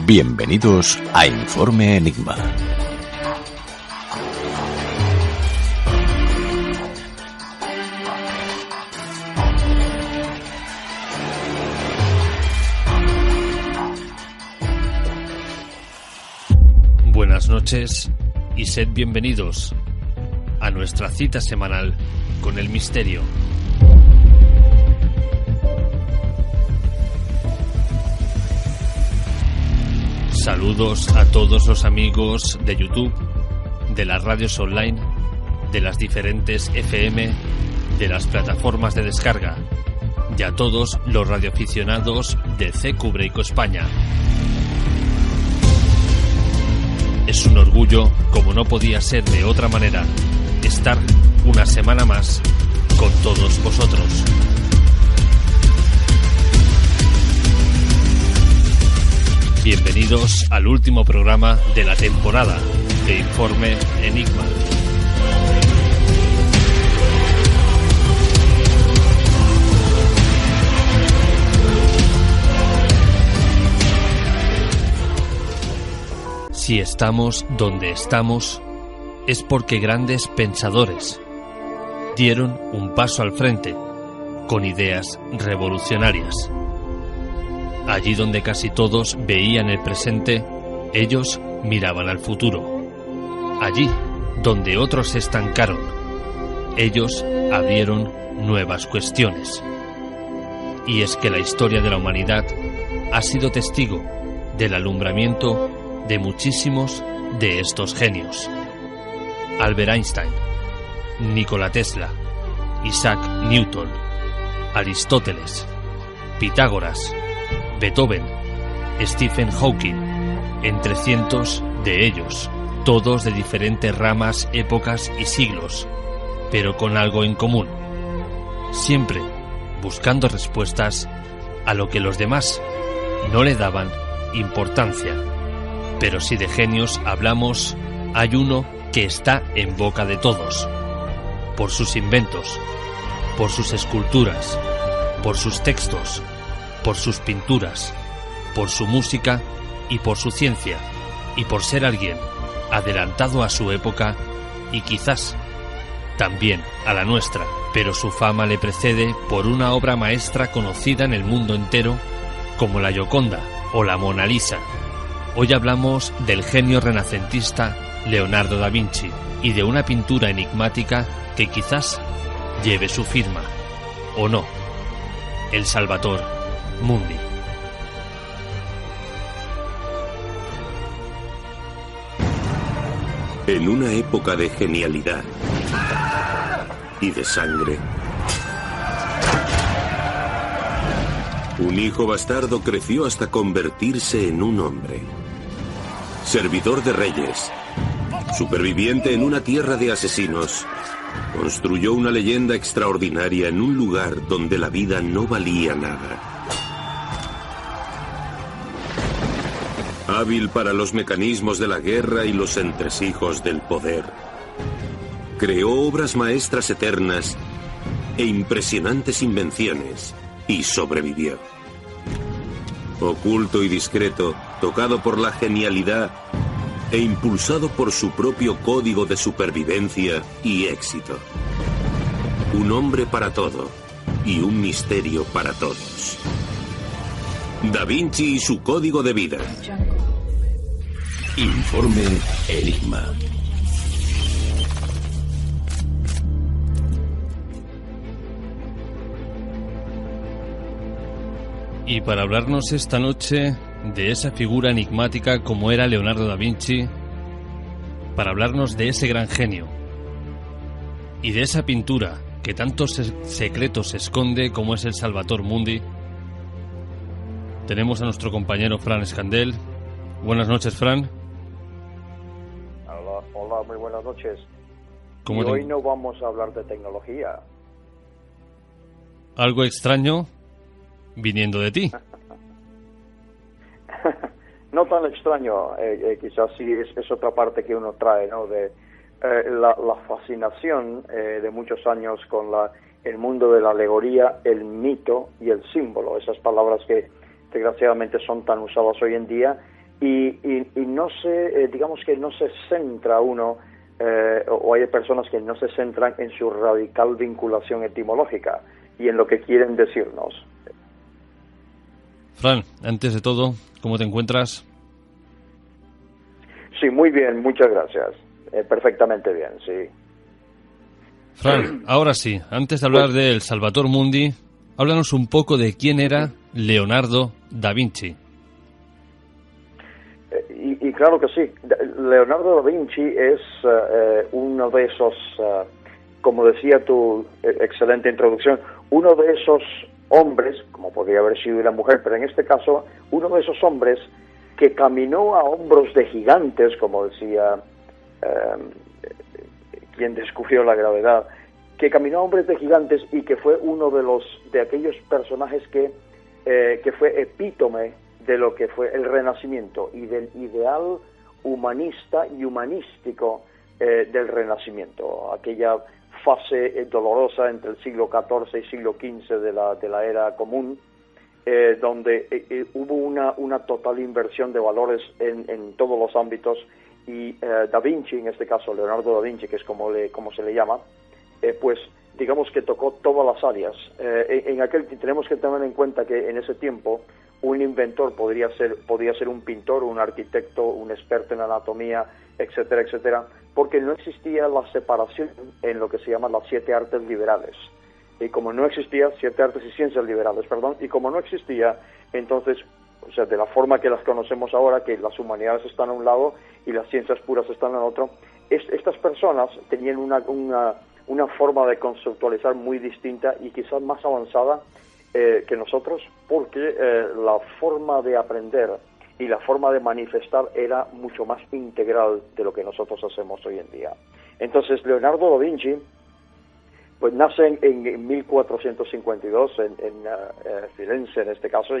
Bienvenidos a Informe Enigma. Buenas noches y sed bienvenidos a nuestra cita semanal con el misterio. Saludos a todos los amigos de YouTube, de las radios online, de las diferentes FM, de las plataformas de descarga y a todos los radioaficionados de CQ Breako España. Es un orgullo, como no podía ser de otra manera, estar una semana más con todos vosotros. Bienvenidos al último programa de la temporada de Informe Enigma. Si estamos donde estamos, es porque grandes pensadores dieron un paso al frente con ideas revolucionarias. Allí donde casi todos veían el presente, ellos miraban al futuro. Allí donde otros se estancaron, ellos abrieron nuevas cuestiones. Y es que la historia de la humanidad ha sido testigo del alumbramiento de muchísimos de estos genios. Albert Einstein, Nikola Tesla, Isaac Newton, Aristóteles, Pitágoras, Beethoven, Stephen Hawking, entre cientos de ellos, todos de diferentes ramas, épocas y siglos, pero con algo en común, siempre buscando respuestas a lo que los demás no le daban importancia. Pero si de genios hablamos, hay uno que está en boca de todos, por sus inventos, por sus esculturas, por sus textos, por sus pinturas, por su música y por su ciencia, y por ser alguien adelantado a su época y quizás también a la nuestra, pero su fama le precede por una obra maestra conocida en el mundo entero como la Gioconda o la Mona Lisa. Hoy hablamos del genio renacentista Leonardo da Vinci y de una pintura enigmática que quizás lleve su firma, o no, el Salvator Mundi. En una época de genialidad y de sangre, un hijo bastardo creció hasta convertirse en un hombre. Servidor de reyes, superviviente en una tierra de asesinos, construyó una leyenda extraordinaria en un lugar donde la vida no valía nada. Hábil para los mecanismos de la guerra y los entresijos del poder, creó obras maestras eternas e impresionantes invenciones y sobrevivió. Oculto y discreto, tocado por la genialidad e impulsado por su propio código de supervivencia y éxito. Un hombre para todo y un misterio para todos. Da Vinci y su código de vida. Informe Enigma. Y para hablarnos esta noche de esa figura enigmática como era Leonardo da Vinci, para hablarnos de ese gran genio y de esa pintura que tantos secretos esconde como es el Salvator Mundi, tenemos a nuestro compañero Fran Escandel. Buenas noches, Fran. Hola, muy buenas noches. Y hoy no vamos a hablar de tecnología. Algo extraño viniendo de ti. No tan extraño, quizás sí es otra parte que uno trae, ¿no? De la fascinación de muchos años con el mundo de la alegoría, el mito y el símbolo, esas palabras que desgraciadamente son tan usadas hoy en día y no se, digamos que no se centra uno, o hay personas que no se centran en su radical vinculación etimológica y en lo que quieren decirnos. Fran, antes de todo, ¿cómo te encuentras? Sí, muy bien, muchas gracias. Perfectamente bien, sí. Fran, ahora sí, antes de hablar del Salvator Mundi, háblanos un poco de quién era Leonardo da Vinci. Y claro que sí, Leonardo da Vinci es uno de esos, como decía tu excelente introducción, uno de esos hombres, como podría haber sido una mujer, pero en este caso, uno de esos hombres que caminó a hombros de gigantes, como decía quien descubrió la gravedad, que caminó a hombres de gigantes y que fue uno de aquellos personajes que fue epítome de lo que fue el Renacimiento y del ideal humanista y humanístico del Renacimiento, aquella fase dolorosa entre el siglo XIV y siglo XV de la era común, donde hubo una total inversión de valores en todos los ámbitos, y Da Vinci, en este caso Leonardo da Vinci, que es como se le llama, pues digamos que tocó todas las áreas. Tenemos que tener en cuenta que en ese tiempo un inventor podía ser un pintor, un arquitecto, un experto en anatomía, etcétera, etcétera, porque no existía la separación en lo que se llaman las 7 artes liberales. Y como no existía, 7 artes y ciencias liberales, perdón, y como no existía, entonces, o sea, de la forma que las conocemos ahora, que las humanidades están a un lado y las ciencias puras están al otro, estas personas tenían una forma de conceptualizar muy distinta y quizás más avanzada que nosotros, porque la forma de aprender y la forma de manifestar era mucho más integral de lo que nosotros hacemos hoy en día. Entonces, Leonardo da Vinci pues nace en 1452 en Firenze, en este caso,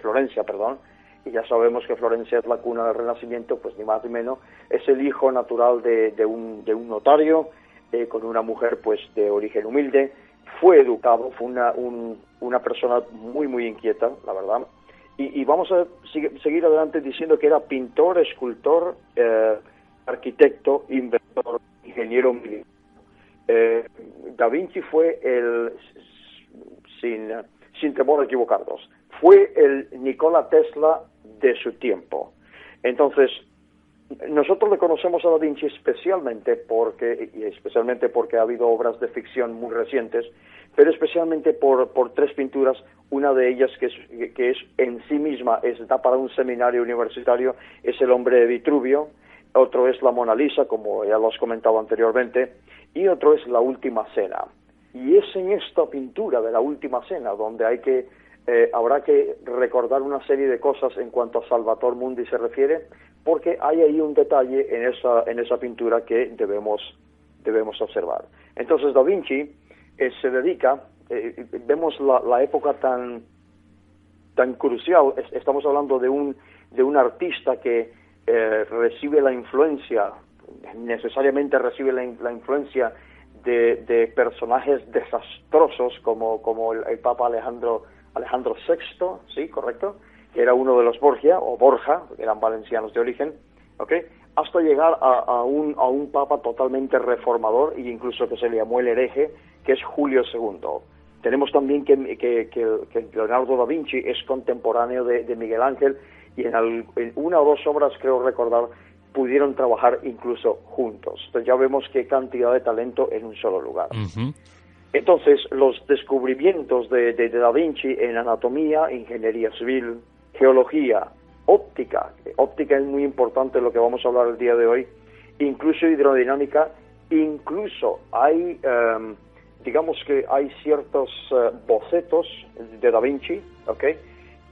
Florencia, perdón, y ya sabemos que Florencia es la cuna del Renacimiento, pues ni más ni menos, es el hijo natural de un notario, con una mujer pues de origen humilde. Fue educado, fue una persona muy, muy inquieta, la verdad, y vamos a seguir adelante diciendo que era pintor, escultor, arquitecto, inventor, ingeniero militar. Da Vinci fue sin temor a equivocarnos, fue el Nikola Tesla de su tiempo. Entonces, nosotros le conocemos a Da Vinci especialmente porque ha habido obras de ficción muy recientes, pero especialmente por 3 pinturas, una de ellas que es en sí misma, da para un seminario universitario, es El hombre de Vitruvio, otro es la Mona Lisa, como ya lo has comentado anteriormente, y otro es La última cena. Y es en esta pintura de La última cena donde habrá que recordar una serie de cosas en cuanto a Salvator Mundi se refiere, porque hay ahí un detalle en esa pintura que debemos observar. Entonces Da Vinci se dedica, vemos la época tan crucial. Estamos hablando de un artista que recibe la influencia, necesariamente recibe la influencia de personajes desastrosos como el Papa Alejandro VI, sí, correcto, que era uno de los Borgia, que eran valencianos de origen, ¿okay? Hasta llegar a un Papa totalmente reformador, e incluso que se le llamó el hereje, que es Julio II. Tenemos también que Leonardo da Vinci es contemporáneo de Miguel Ángel, y en una o 2 obras, creo recordar, pudieron trabajar incluso juntos. Entonces ya vemos qué cantidad de talento en un solo lugar. Uh-huh. Entonces, los descubrimientos de Da Vinci en anatomía, ingeniería civil, geología, óptica es muy importante lo que vamos a hablar el día de hoy, incluso hidrodinámica, incluso hay, digamos que hay ciertos bocetos de Da Vinci, ¿okay?,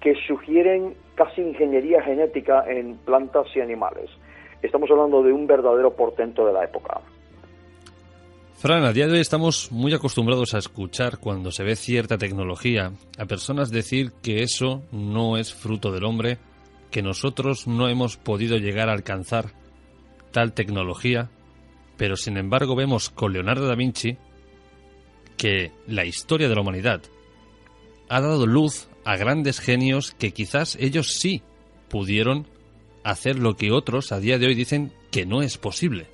que sugieren casi ingeniería genética en plantas y animales. Estamos hablando de un verdadero portento de la época. Fran, a día de hoy estamos muy acostumbrados a escuchar, cuando se ve cierta tecnología, a personas decir que eso no es fruto del hombre, que nosotros no hemos podido llegar a alcanzar tal tecnología, pero sin embargo vemos con Leonardo da Vinci que la historia de la humanidad ha dado luz a grandes genios que quizás ellos sí pudieron hacer lo que otros a día de hoy dicen que no es posible?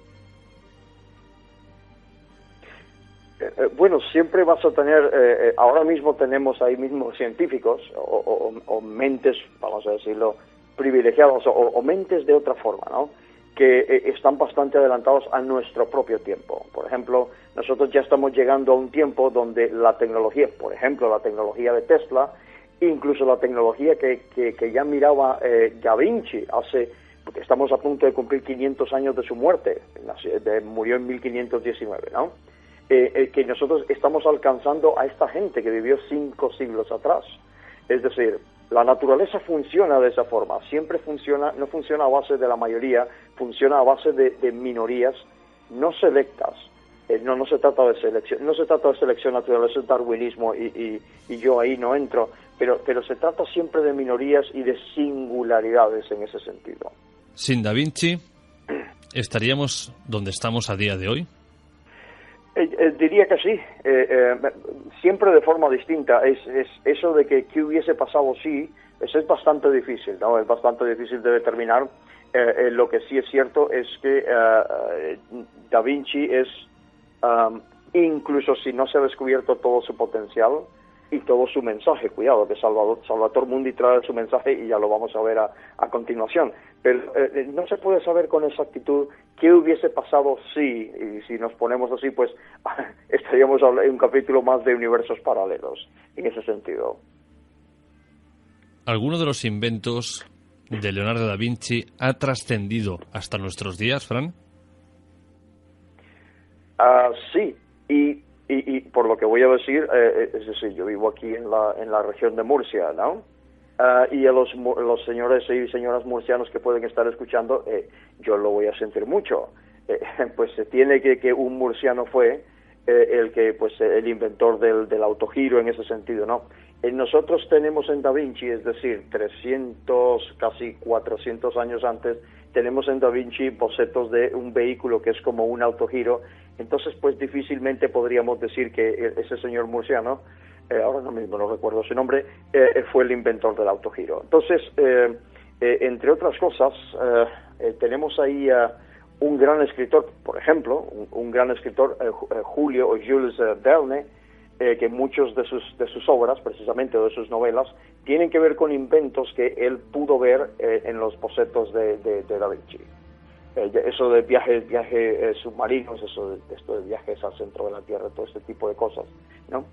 Bueno, siempre vas a tener, ahora mismo tenemos ahí mismo científicos o mentes, vamos a decirlo, privilegiados o mentes de otra forma, ¿no? Que están bastante adelantados a nuestro propio tiempo. Por ejemplo, nosotros ya estamos llegando a un tiempo donde la tecnología, por ejemplo, la tecnología de Tesla, incluso la tecnología que ya miraba Da Vinci porque estamos a punto de cumplir 500 años de su muerte, murió en 1519, ¿no? Que nosotros estamos alcanzando a esta gente que vivió 5 siglos atrás. Es decir, la naturaleza funciona de esa forma, siempre funciona, no funciona a base de la mayoría, funciona a base de minorías no selectas. No se trata de selección, no se trata de selección natural, eso es darwinismo y yo ahí no entro, pero se trata siempre de minorías y de singularidades en ese sentido. Sin Da Vinci, ¿estaríamos donde estamos a día de hoy? Diría que sí, siempre de forma distinta. Es eso de que qué hubiese pasado eso es bastante difícil, ¿no? Es bastante difícil de determinar. Lo que sí es cierto es que Da Vinci es, incluso si no se ha descubierto todo su potencial y todo su mensaje, cuidado, que Salvator Mundi trae su mensaje y ya lo vamos a ver a continuación, pero no se puede saber con exactitud qué hubiese pasado y si nos ponemos así, pues estaríamos en un capítulo más de universos paralelos, en ese sentido. ¿Alguno de los inventos de Leonardo da Vinci ha trascendido hasta nuestros días, Fran? Sí, y por lo que voy a decir, es decir, yo vivo aquí en la región de Murcia, ¿no? Y a los señores y señoras murcianos que pueden estar escuchando, yo lo voy a sentir mucho. Pues se tiene que un murciano fue el inventor del autogiro en ese sentido, ¿no? Nosotros tenemos en Da Vinci, es decir, 300, casi 400 años antes, tenemos en Da Vinci bocetos de un vehículo que es como un autogiro. Entonces, pues difícilmente podríamos decir que ese señor murciano, ahora mismo no recuerdo su nombre, fue el inventor del autogiro. Entonces, entre otras cosas, tenemos ahí un gran escritor, por ejemplo, un gran escritor, Julio o Jules Verne, que muchos de sus obras, precisamente, o de sus novelas, tienen que ver con inventos que él pudo ver en los bocetos de Da Vinci. Eso de viajes submarinos, esto de viajes al centro de la Tierra, todo este tipo de cosas, ¿no?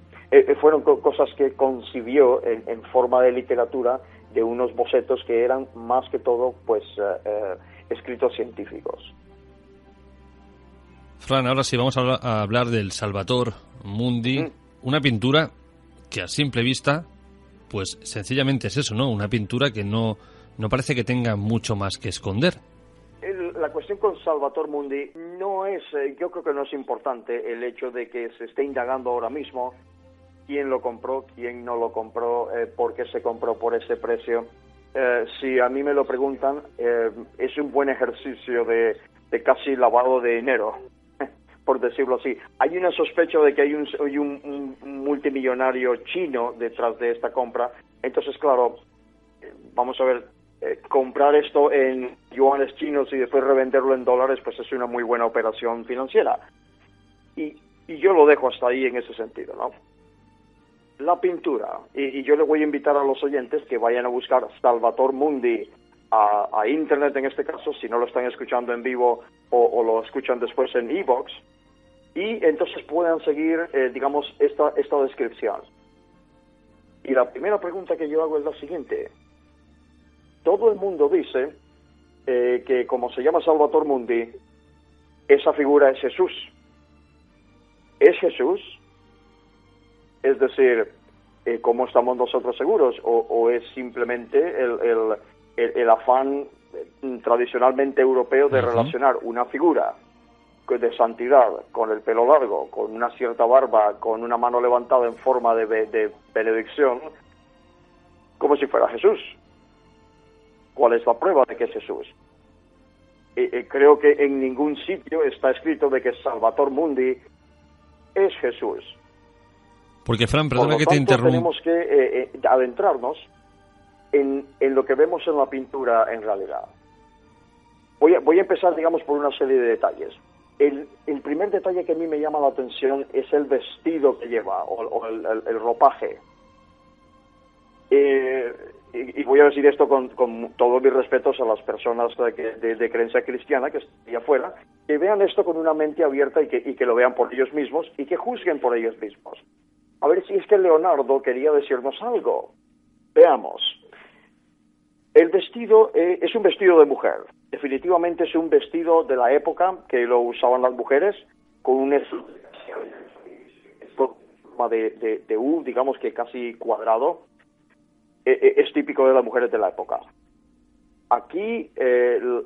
Fueron cosas que concibió en forma de literatura de unos bocetos que eran más que todo, pues, escritos científicos. Fran, ahora sí vamos a hablar del Salvator Mundi, una pintura que a simple vista, pues sencillamente es eso, ¿no? Una pintura que no parece que tenga mucho más que esconder. La cuestión con Salvator Mundi no es, yo creo que no es importante el hecho de que se esté indagando ahora mismo quién lo compró, quién no lo compró, por qué se compró por ese precio. Si a mí me lo preguntan, es un buen ejercicio de casi lavado de dinero, por decirlo así. Hay una sospecha de que hay un multimillonario chino detrás de esta compra. Entonces, claro, vamos a ver, comprar esto en yuanes chinos y después revenderlo en dólares, pues es una muy buena operación financiera. Y yo lo dejo hasta ahí en ese sentido, ¿no? La pintura, y yo le voy a invitar a los oyentes que vayan a buscar Salvator Mundi a internet en este caso, si no lo están escuchando en vivo o lo escuchan después en iVoox, y entonces puedan seguir, digamos, esta descripción. Y la primera pregunta que yo hago es la siguiente. Todo el mundo dice que como se llama Salvator Mundi, esa figura es Jesús. ¿Es Jesús? Es decir, ¿cómo estamos nosotros seguros? ¿O es simplemente el afán tradicionalmente europeo de relacionar una figura de santidad, con el pelo largo, con una cierta barba, con una mano levantada en forma de benedicción, como si fuera Jesús? ¿Cuál es la prueba de que es Jesús? Creo que en ningún sitio está escrito de que Salvator Mundi es Jesús. Porque, Fran, perdona que te interrumpa. Tenemos que adentrarnos en lo que vemos en la pintura en realidad. voy a empezar, digamos, por una serie de detalles. El primer detalle que a mí me llama la atención es el vestido que lleva, o el ropaje. Y voy a decir esto con todos mis respetos a las personas de creencia cristiana que están ahí afuera, que vean esto con una mente abierta y que lo vean por ellos mismos y que juzguen por ellos mismos. A ver si es que Leonardo quería decirnos algo. Veamos. El vestido es un vestido de mujer. Definitivamente es un vestido de la época que lo usaban las mujeres, con un forma de U, digamos que casi cuadrado. Es típico de las mujeres de la época. Aquí,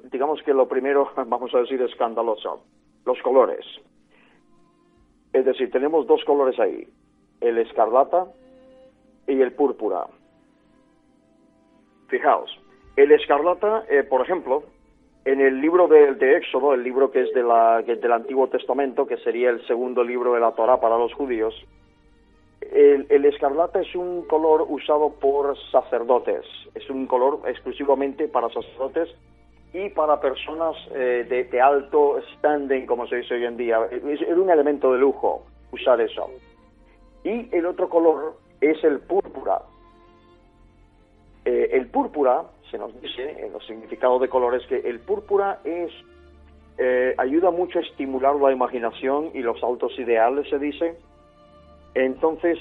digamos que lo primero, vamos a decir, escandaloso, los colores. Es decir, tenemos dos colores ahí, el escarlata y el púrpura. Fijaos, el escarlata, por ejemplo, en el libro de Éxodo, el libro que es del Antiguo Testamento, que sería el segundo libro de la Torá para los judíos, el escarlata es un color usado por sacerdotes, es un color exclusivamente para sacerdotes y para personas de alto standing, como se dice hoy en día. Es un elemento de lujo usar eso. Y el otro color es el púrpura. El púrpura, se nos dice en los significados de colores, que el púrpura ayuda mucho a estimular la imaginación y los altos ideales, se dice. Entonces,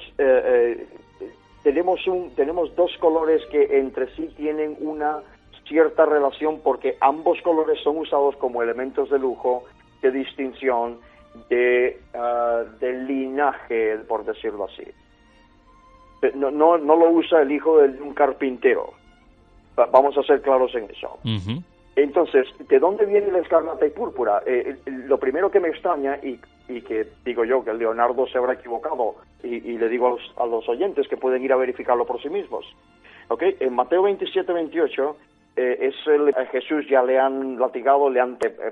tenemos dos colores que entre sí tienen una cierta relación, porque ambos colores son usados como elementos de lujo, de distinción, de linaje, por decirlo así. No lo usa el hijo de un carpintero. Vamos a ser claros en eso. Uh-huh. Entonces, ¿de dónde viene la escarlata y púrpura? Lo primero que me extraña, y que digo yo que Leonardo se habrá equivocado, y le digo a los oyentes que pueden ir a verificarlo por sí mismos. ¿Okay? En Mateo 27-28, Jesús ya le han latigado,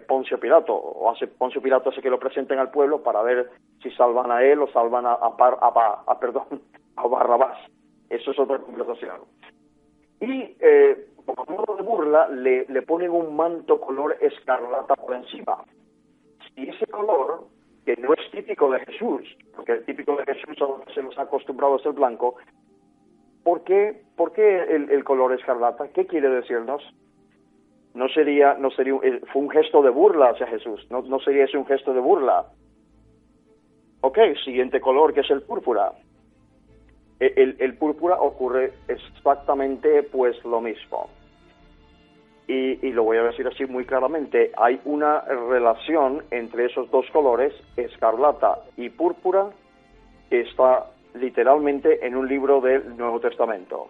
Poncio Pilato, Poncio Pilato hace que lo presenten al pueblo para ver si salvan a él o salvan a Barrabás. Eso es otra conversación. Y por modo de burla le ponen un manto color escarlata por encima. Si ese color, que no es típico de Jesús, porque el típico de Jesús se nos ha acostumbrado a ser blanco, ¿por qué el color escarlata? ¿Qué quiere decirnos? Fue un gesto de burla hacia Jesús, no sería ese un gesto de burla. Ok, siguiente color, que es el púrpura. El púrpura ocurre exactamente pues lo mismo. Y lo voy a decir así muy claramente, hay una relación entre esos dos colores, escarlata y púrpura, que está literalmente en un libro del Nuevo Testamento.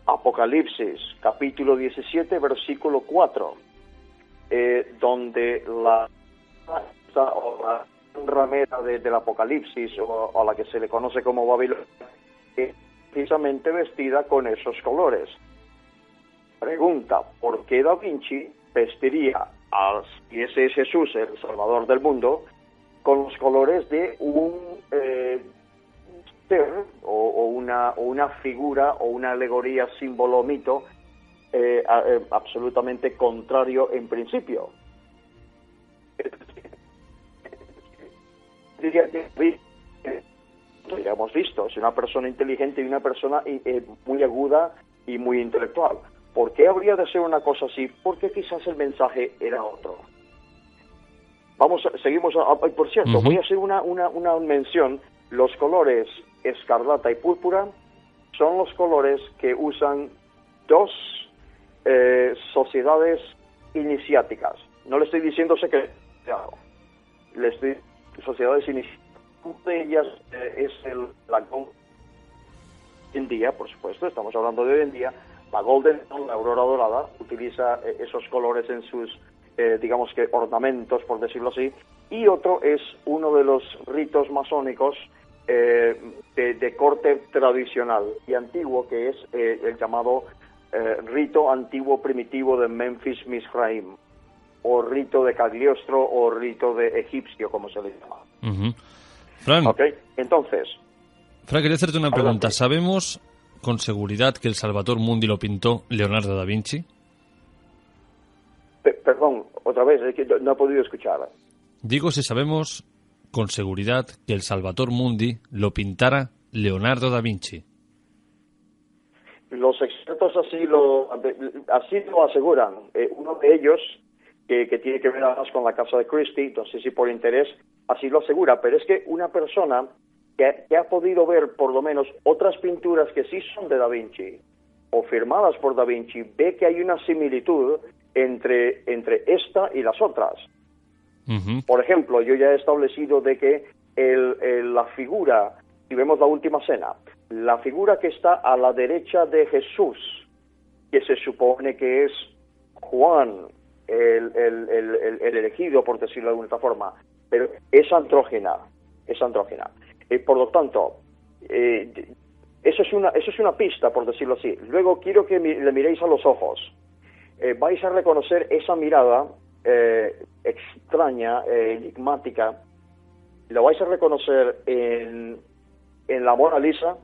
Apocalipsis, capítulo 17, versículo 4, donde la ramera del Apocalipsis, o a la que se le conoce como Babilonia, es precisamente vestida con esos colores. Pregunta, ¿por qué Da Vinci vestiría, si ese es Jesús, el Salvador del mundo, con los colores de un ser o una figura o una alegoría, símbolo, mito, absolutamente contrario en principio? Diría que ya hemos visto, es una persona inteligente y una persona muy aguda y muy intelectual. ¿Por qué habría de ser una cosa así? Porque quizás el mensaje era otro. Seguimos. Por cierto, uh-huh. Voy a hacer una mención. Los colores escarlata y púrpura son los colores que usan dos sociedades iniciáticas. No le estoy diciendo secreto. Le estoy sociedades iniciáticas. Una de ellas es la hoy en día, por supuesto, estamos hablando de hoy en día. La Golden Dawn, la aurora dorada, utiliza esos colores en sus, digamos que, ornamentos, por decirlo así. Y otro es uno de los ritos masónicos de corte tradicional y antiguo, que es el llamado rito antiguo primitivo de Memphis Misraim, o rito de Cagliostro, o rito de egipcio, como se le llama. Uh-huh. Fran, Okay. Entonces, Fran, quería hacerte una pregunta. Adelante. ¿Sabemos con seguridad que el Salvator Mundi lo pintó Leonardo da Vinci? Perdón, otra vez, es que no he podido escuchar. Digo si sabemos con seguridad que el Salvator Mundi lo pintara Leonardo da Vinci. Los expertos así lo aseguran. Uno de ellos, que tiene que ver además con la casa de Christie, no sé si por interés, así lo asegura, pero es que una persona que ha podido ver por lo menos otras pinturas que sí son de Da Vinci o firmadas por Da Vinci, ve que hay una similitud entre esta y las otras. Uh-huh. Por ejemplo, yo ya he establecido de que la figura, si vemos la última cena, la figura que está a la derecha de Jesús, que se supone que es Juan, el elegido, por decirlo de alguna forma, pero es andrógina. Por lo tanto, eso es una pista, por decirlo así. Luego quiero que le miréis a los ojos. Vais a reconocer esa mirada extraña, enigmática. Lo vais a reconocer en la Mona Lisa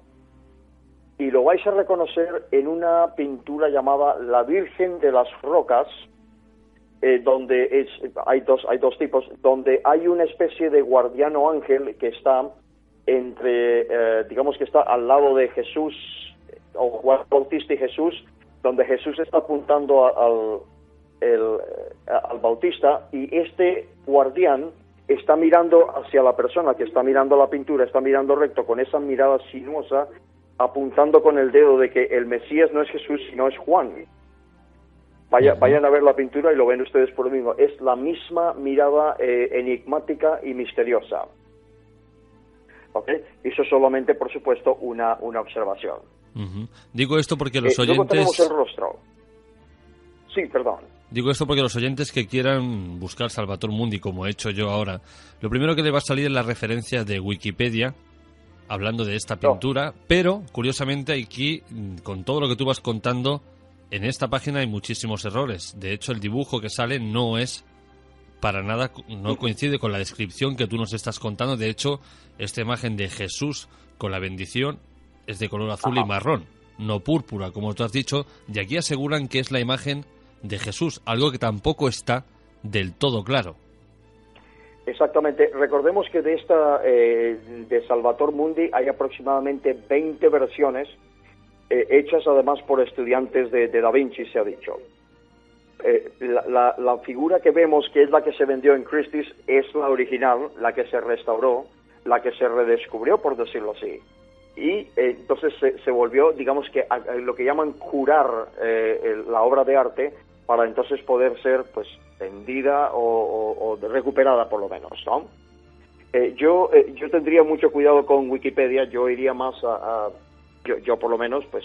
y lo vais a reconocer en una pintura llamada La Virgen de las Rocas, donde hay dos tipos, donde hay una especie de guardiano ángel que está digamos que está al lado de Jesús, o Juan Bautista y Jesús, donde Jesús está apuntando al Bautista, y este guardián está mirando hacia la persona que está mirando la pintura, está mirando recto con esa mirada sinuosa, apuntando con el dedo de que el Mesías no es Jesús, sino es Juan. Vayan a ver la pintura y lo ven ustedes por lo mismo. Es la misma mirada enigmática y misteriosa. ¿Okay? Eso es solamente, por supuesto, una observación. Uh-huh. Digo esto porque los oyentes... Luego tenemos el rostro. Sí, perdón. Digo esto porque los oyentes que quieran buscar Salvator Mundi, como he hecho yo ahora, lo primero que le va a salir es la referencia de Wikipedia, hablando de esta pintura, pero, curiosamente, aquí, con todo lo que tú vas contando, en esta página hay muchísimos errores. De hecho, el dibujo que sale no es para nada, no coincide con la descripción que tú nos estás contando. De hecho, esta imagen de Jesús con la bendición es de color azul y marrón, no púrpura, como tú has dicho. Y aquí aseguran que es la imagen de Jesús, algo que tampoco está del todo claro. Exactamente. Recordemos que de Salvator Mundi hay aproximadamente 20 versiones, hechas además por estudiantes de Da Vinci, se ha dicho. La figura que vemos, que es la que se vendió en Christie's, es la original, la que se restauró, la que se redescubrió, por decirlo así. Y entonces se volvió, digamos que lo que llaman curar la obra de arte, para entonces poder ser pues vendida o recuperada por lo menos, ¿no? Yo tendría mucho cuidado con Wikipedia. Yo iría más yo por lo menos pues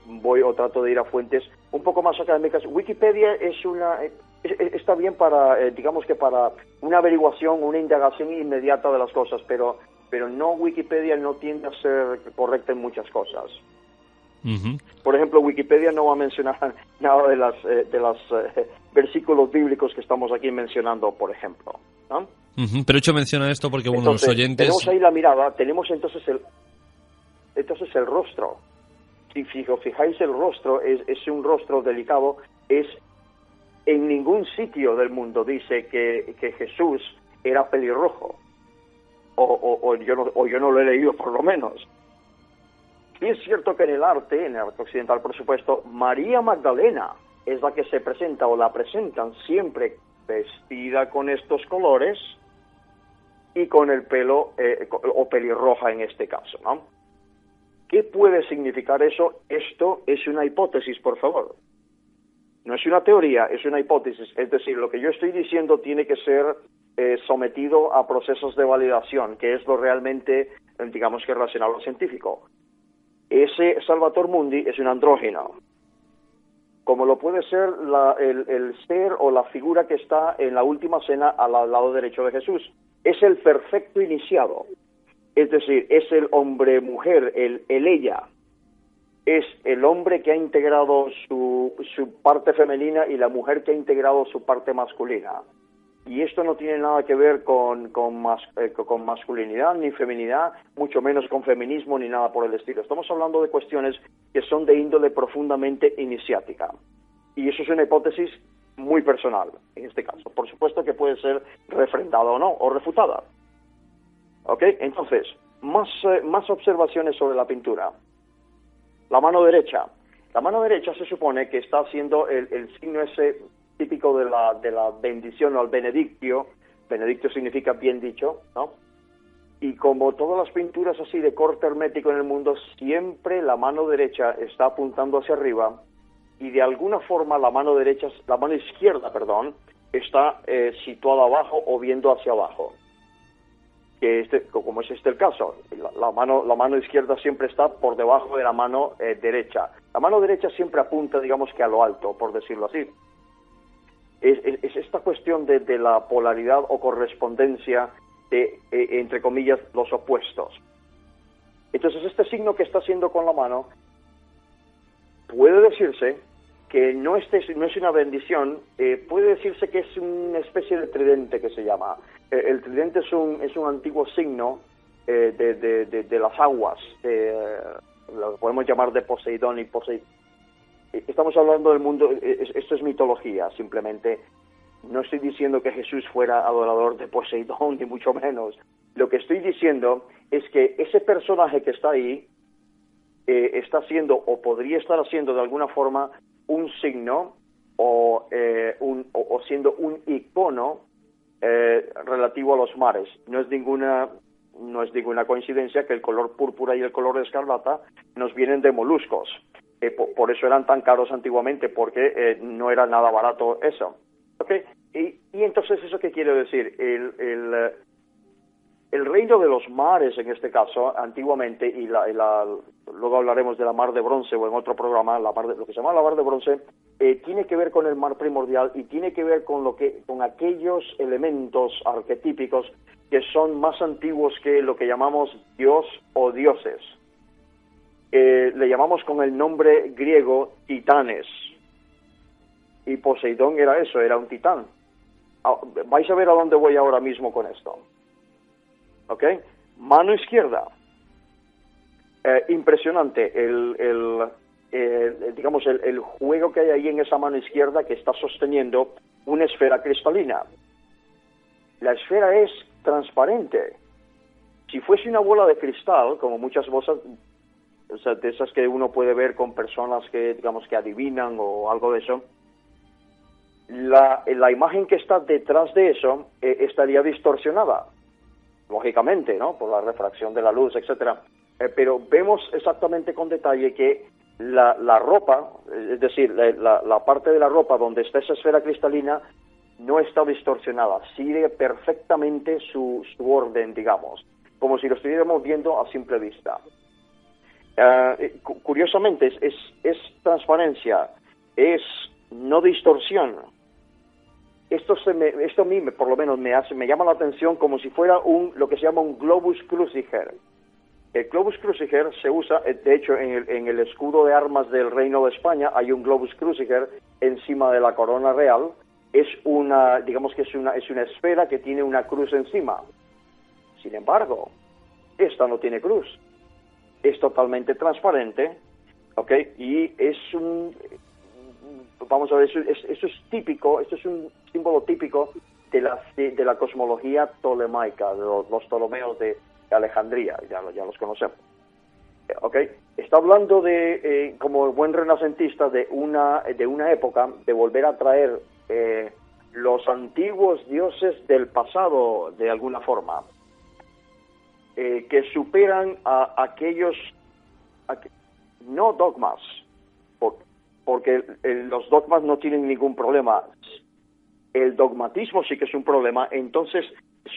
voy o trato de ir a fuentes un poco más académicas. Wikipedia está bien para digamos que para una averiguación, una indagación inmediata de las cosas, pero no, Wikipedia no tiende a ser correcta en muchas cosas. Uh-huh. Por ejemplo, Wikipedia no va a mencionar nada de las versículos bíblicos que estamos aquí mencionando, por ejemplo, ¿no? Uh-huh. Pero he hecho mención a esto porque entonces, los oyentes... Tenemos ahí la mirada, tenemos entonces el rostro. Si os fijáis, el rostro es un rostro delicado. En ningún sitio del mundo dice que Jesús era pelirrojo, o yo no lo he leído, por lo menos. Y es cierto que en el arte occidental, por supuesto, María Magdalena es la que se presenta, o la presentan siempre vestida con estos colores y con el pelo, o pelirroja en este caso, ¿no? ¿Qué puede significar eso? Esto es una hipótesis, por favor. No es una teoría, es una hipótesis. Es decir, lo que yo estoy diciendo tiene que ser sometido a procesos de validación, que es lo realmente, digamos que relacionado a lo científico. Ese Salvator Mundi es un andrógino, como lo puede ser el ser o la figura que está en la última cena al lado derecho de Jesús. Es el perfecto iniciado. Es decir, es el hombre-mujer, el ella. Es el hombre que ha integrado su parte femenina y la mujer que ha integrado su parte masculina. Y esto no tiene nada que ver con masculinidad ni feminidad, mucho menos con feminismo ni nada por el estilo. Estamos hablando de cuestiones que son de índole profundamente iniciática. Y eso es una hipótesis muy personal, en este caso. Por supuesto que puede ser refrendada o no, o refutada. ¿Ok? Entonces, más observaciones sobre la pintura. La mano derecha. La mano derecha se supone que está haciendo el signo ese típico de la bendición o el benedictio. Benedictio significa bien dicho, ¿no? Y como todas las pinturas así de corte hermético en el mundo, siempre la mano derecha está apuntando hacia arriba y de alguna forma la mano izquierda, está situada abajo o viendo hacia abajo. Como es el caso, la mano izquierda siempre está por debajo de la mano derecha. La mano derecha siempre apunta, digamos que a lo alto, por decirlo así. Es esta cuestión de la polaridad o correspondencia de, entre comillas, los opuestos. Entonces, este signo que está haciendo con la mano puede decirse que no es una bendición, puede decirse que es una especie de tridente que se llama. El tridente es un antiguo signo de las aguas, lo podemos llamar de Poseidón y Poseidón. Estamos hablando del mundo, esto es mitología, simplemente. No estoy diciendo que Jesús fuera adorador de Poseidón, ni mucho menos. Lo que estoy diciendo es que ese personaje que está ahí está haciendo, o podría estar haciendo de alguna forma, un signo o siendo un icono relativo a los mares. No es ninguna coincidencia que el color púrpura y el color escarlata nos vienen de moluscos. Por eso eran tan caros antiguamente, porque no era nada barato eso. ¿Okay? Y entonces, ¿eso qué quiere decir? El reino de los mares, en este caso, antiguamente, y luego hablaremos de la mar de bronce, o en otro programa, lo que se llama la mar de bronce, tiene que ver con el mar primordial y tiene que ver con aquellos elementos arquetípicos que son más antiguos que lo que llamamos Dios o dioses. Le llamamos con el nombre griego titanes. Y Poseidón era eso, era un titán. Vais a ver a dónde voy ahora mismo con esto. ¿Ok? Mano izquierda. Impresionante el juego que hay ahí en esa mano izquierda, que está sosteniendo una esfera cristalina. La esfera es transparente. Si fuese una bola de cristal, como muchas bolsas, o sea, de esas que uno puede ver con personas que, digamos, que adivinan o algo de eso, la imagen que está detrás de eso estaría distorsionada, lógicamente, ¿no? Por la refracción de la luz, etcétera. Pero vemos exactamente con detalle que la ropa, es decir, la parte de la ropa donde está esa esfera cristalina, no está distorsionada, sigue perfectamente su orden, digamos, como si lo estuviéramos viendo a simple vista. Curiosamente, es transparencia, es no distorsión. Esto a mí, por lo menos, me llama la atención como si fuera lo que se llama un globus cruciger. El globus cruciger se usa, de hecho, en el escudo de armas del Reino de España hay un globus cruciger encima de la corona real. Digamos que es una esfera que tiene una cruz encima. Sin embargo, esta no tiene cruz. Es totalmente transparente, ¿ok? Y vamos a ver, eso es típico, esto es un símbolo típico de la cosmología tolemaica, de los Ptolomeos de Alejandría, ya los conocemos. ¿Ok? Está hablando de, como buen renacentista, de una época de volver a traer los antiguos dioses del pasado, de alguna forma, que superan a aquellos, no dogmas, porque los dogmas no tienen ningún problema. El dogmatismo sí que es un problema. Entonces,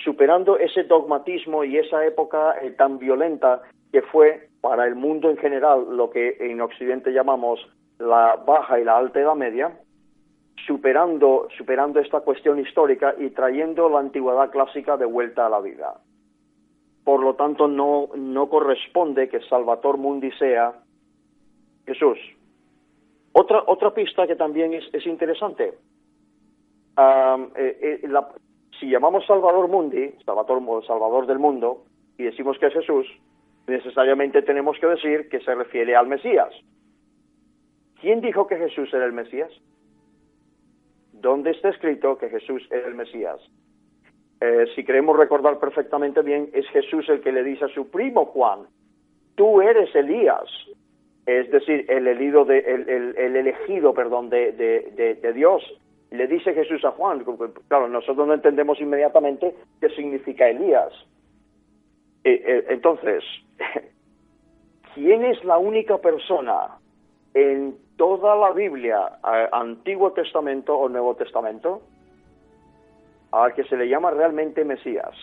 superando ese dogmatismo y esa época tan violenta que fue para el mundo en general lo que en Occidente llamamos la Baja y la Alta Edad Media, superando esta cuestión histórica y trayendo la antigüedad clásica de vuelta a la vida. Por lo tanto, no corresponde que Salvator Mundi sea Jesús. Otra pista que también es interesante. Si llamamos Salvador Mundi, Salvador del mundo, y decimos que es Jesús, necesariamente tenemos que decir que se refiere al Mesías. ¿Quién dijo que Jesús era el Mesías? donde está escrito que Jesús es el Mesías. Si queremos recordar perfectamente bien, es Jesús el que le dice a su primo Juan, tú eres Elías, es decir, el elegido de Dios. Le dice Jesús a Juan, claro, nosotros no entendemos inmediatamente qué significa Elías. Entonces, ¿quién es la única persona en toda la Biblia, Antiguo Testamento o Nuevo Testamento, al que se le llama realmente Mesías?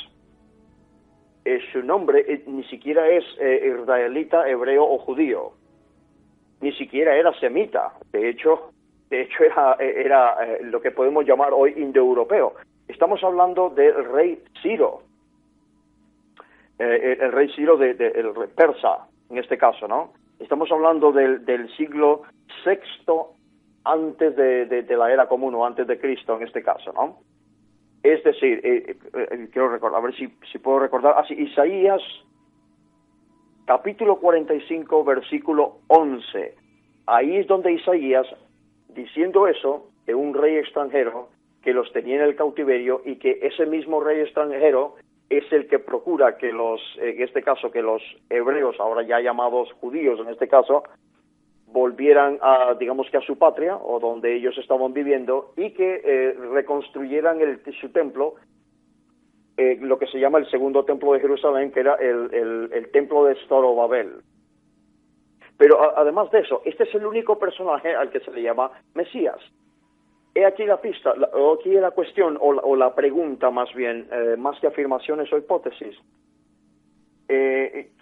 Su nombre ni siquiera es israelita, hebreo o judío, ni siquiera era semita, de hecho era lo que podemos llamar hoy indoeuropeo. Estamos hablando del rey Ciro, el rey Ciro el rey persa, en este caso, ¿no? Estamos hablando del siglo VI antes de la era común o antes de Cristo, en este caso, ¿no? Es decir, quiero recordar, a ver si puedo recordar, Isaías, capítulo 45, versículo 11. Ahí es donde Isaías, diciendo eso, de un rey extranjero que los tenía en el cautiverio y que ese mismo rey extranjero es el que procura que en este caso, que los hebreos, ahora ya llamados judíos en este caso, volvieran a, digamos que a su patria, o donde ellos estaban viviendo, y que reconstruyeran su templo, lo que se llama el segundo templo de Jerusalén, que era el templo de Zorobabel. Pero además de eso, este es el único personaje al que se le llama Mesías. He aquí la pista, o aquí la cuestión, o la pregunta más bien, más que afirmaciones o hipótesis.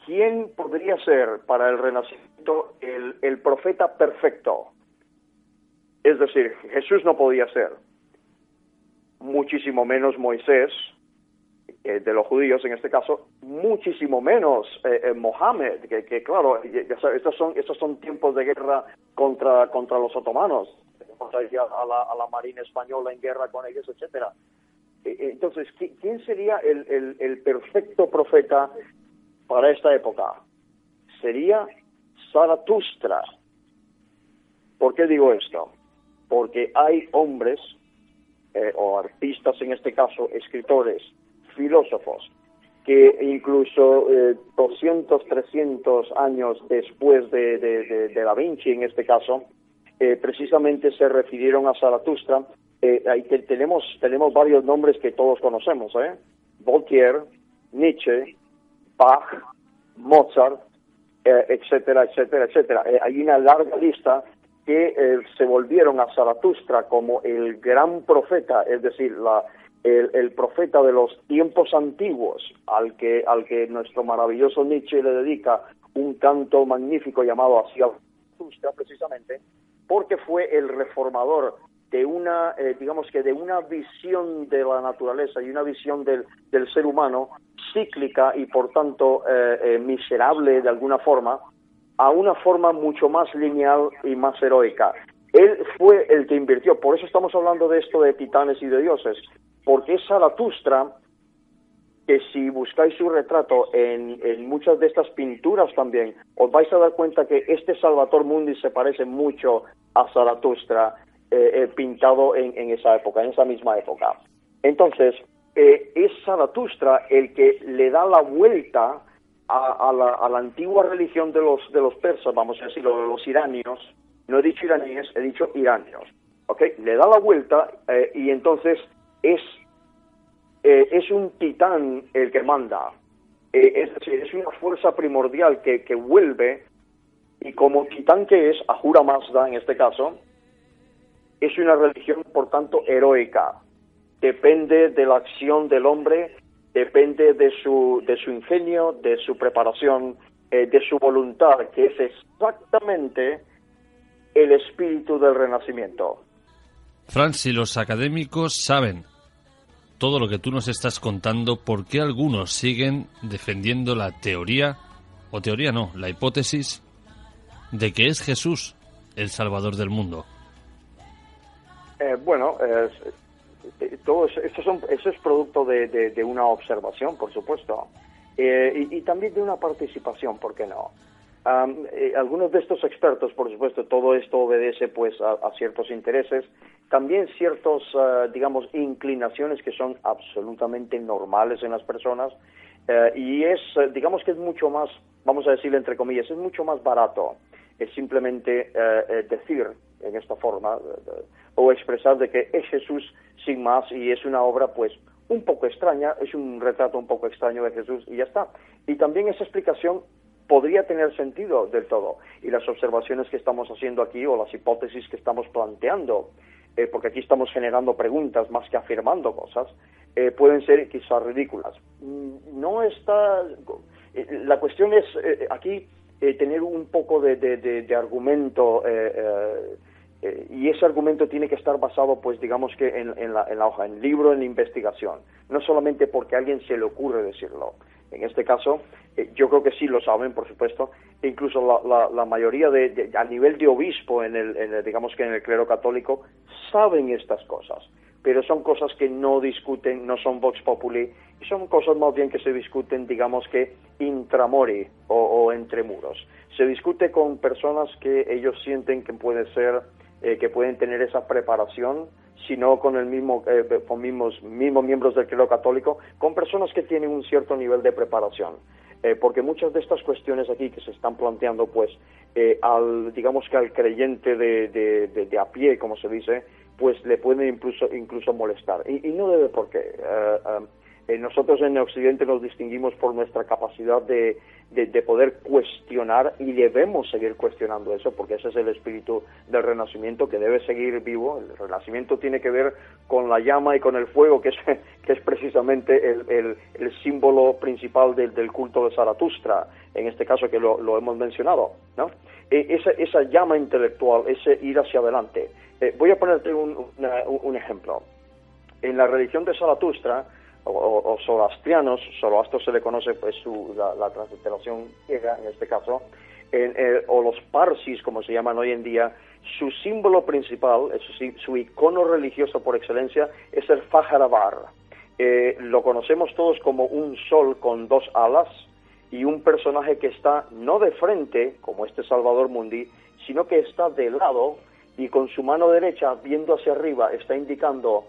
¿Quién podría ser para el Renacimiento el profeta perfecto? Es decir, Jesús no podía ser, muchísimo menos Moisés, de los judíos en este caso, muchísimo menos Mohammed, que claro, ya sabes, estos son tiempos de guerra contra los otomanos, a la marina española en guerra con ellos, etcétera. Entonces, ¿quién sería el perfecto profeta para esta época? Sería Zaratustra. ¿Por qué digo esto? Porque hay hombres, o artistas en este caso, escritores, filósofos, que incluso 200, 300 años después de Da Vinci, en este caso, precisamente se refirieron a Zaratustra. Ahí tenemos varios nombres que todos conocemos, Voltaire, Nietzsche, Bach, Mozart, etcétera, etcétera, etcétera. Hay una larga lista que se volvieron a Zaratustra como el gran profeta, es decir, el profeta de los tiempos antiguos, al que nuestro maravilloso Nietzsche le dedica un canto magnífico llamado Hacia Zaratustra, precisamente, porque fue el reformador de una, digamos que de una visión de la naturaleza y una visión del ser humano cíclica y por tanto miserable de alguna forma, a una forma mucho más lineal y más heroica. Él fue el que invirtió, por eso estamos hablando de esto de titanes y de dioses, porque es Zaratustra, que si buscáis su retrato en muchas de estas pinturas también, os vais a dar cuenta que este Salvator Mundi se parece mucho a Zaratustra, pintado en esa época, en esa misma época. Entonces, es Zaratustra el que le da la vuelta a la antigua religión de los persas, vamos a decirlo, de los iranios. No he dicho iraníes, he dicho iranios. ¿Okay? Le da la vuelta y entonces es un titán el que manda. Es decir, es una fuerza primordial que vuelve, y como titán que es, Ahura Mazda en este caso, es una religión, por tanto, heroica. Depende de la acción del hombre, depende de su ingenio, de su preparación, de su voluntad, que es exactamente el espíritu del Renacimiento. Fran, si los académicos saben todo lo que tú nos estás contando, ¿por qué algunos siguen defendiendo la la hipótesis de que es Jesús el Salvador del mundo? Todo eso es producto de una observación, por supuesto, y también de una participación, ¿por qué no? Algunos de estos expertos, por supuesto, todo esto obedece pues a ciertos intereses, también ciertos, digamos, inclinaciones que son absolutamente normales en las personas, y digamos que es mucho más, vamos a decirlo entre comillas, es mucho más barato, es simplemente decir en esta forma, o expresar de que es Jesús sin más, y es una obra pues un poco extraña, es un retrato un poco extraño de Jesús, y ya está. Y también esa explicación podría tener sentido del todo, y las observaciones que estamos haciendo aquí, o las hipótesis que estamos planteando, porque aquí estamos generando preguntas más que afirmando cosas, pueden ser quizás ridículas. No está... la cuestión es aquí tener un poco de argumento, y ese argumento tiene que estar basado, pues digamos que en la hoja, en libro, en investigación, no solamente porque a alguien se le ocurre decirlo. En este caso, yo creo que sí lo saben, por supuesto, e incluso la mayoría a nivel de obispo, digamos que en el clero católico, saben estas cosas, pero son cosas que no discuten, no son vox populi, y son cosas más bien que se discuten, digamos que intramori o entre muros. Se discute con personas que ellos sienten que puede ser, que pueden tener esa preparación, sino con mismos miembros del clero católico, con personas que tienen un cierto nivel de preparación. Porque muchas de estas cuestiones aquí que se están planteando, pues, digamos que al creyente de a pie, como se dice, pues le pueden incluso molestar. Y no debe por qué. Nosotros en Occidente nos distinguimos por nuestra capacidad de poder cuestionar, y debemos seguir cuestionando eso, porque ese es el espíritu del Renacimiento que debe seguir vivo. El Renacimiento tiene que ver con la llama y con el fuego, que es precisamente el símbolo principal del culto de Zaratustra, en este caso que lo hemos mencionado, ¿no? Esa llama intelectual, ese ir hacia adelante. Voy a ponerte un ejemplo. En la religión de Zaratustra, o zoroastrianos, Zoroastro se le conoce pues la transliteración griega en este caso, o los parsis como se llaman hoy en día, su símbolo principal, su icono religioso por excelencia es el Fajarabar. Lo conocemos todos como un sol con dos alas y un personaje que está no de frente, como este Salvador Mundi, sino que está de lado y con su mano derecha viendo hacia arriba está indicando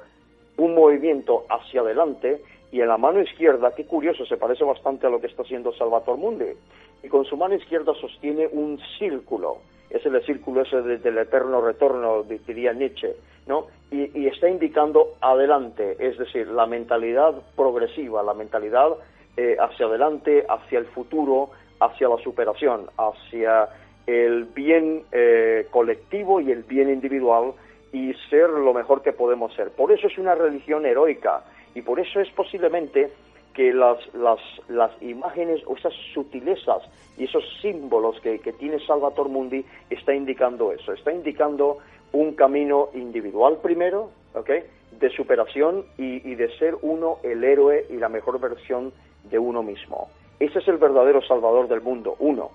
un movimiento hacia adelante, y en la mano izquierda, qué curioso, se parece bastante a lo que está haciendo Salvator Mundi, y con su mano izquierda sostiene un círculo, es el círculo ese del eterno retorno, diría Nietzsche, ¿no? Y está indicando adelante, es decir, la mentalidad progresiva, la mentalidad hacia adelante, hacia el futuro, hacia la superación, hacia el bien colectivo y el bien individual, y ser lo mejor que podemos ser. Por eso es una religión heroica, y por eso es posiblemente que las imágenes o esas sutilezas y esos símbolos que tiene Salvator Mundi está indicando eso, está indicando un camino individual primero, ¿okay?, de superación y de ser uno el héroe y la mejor versión de uno mismo. Ese es el verdadero salvador del mundo, uno.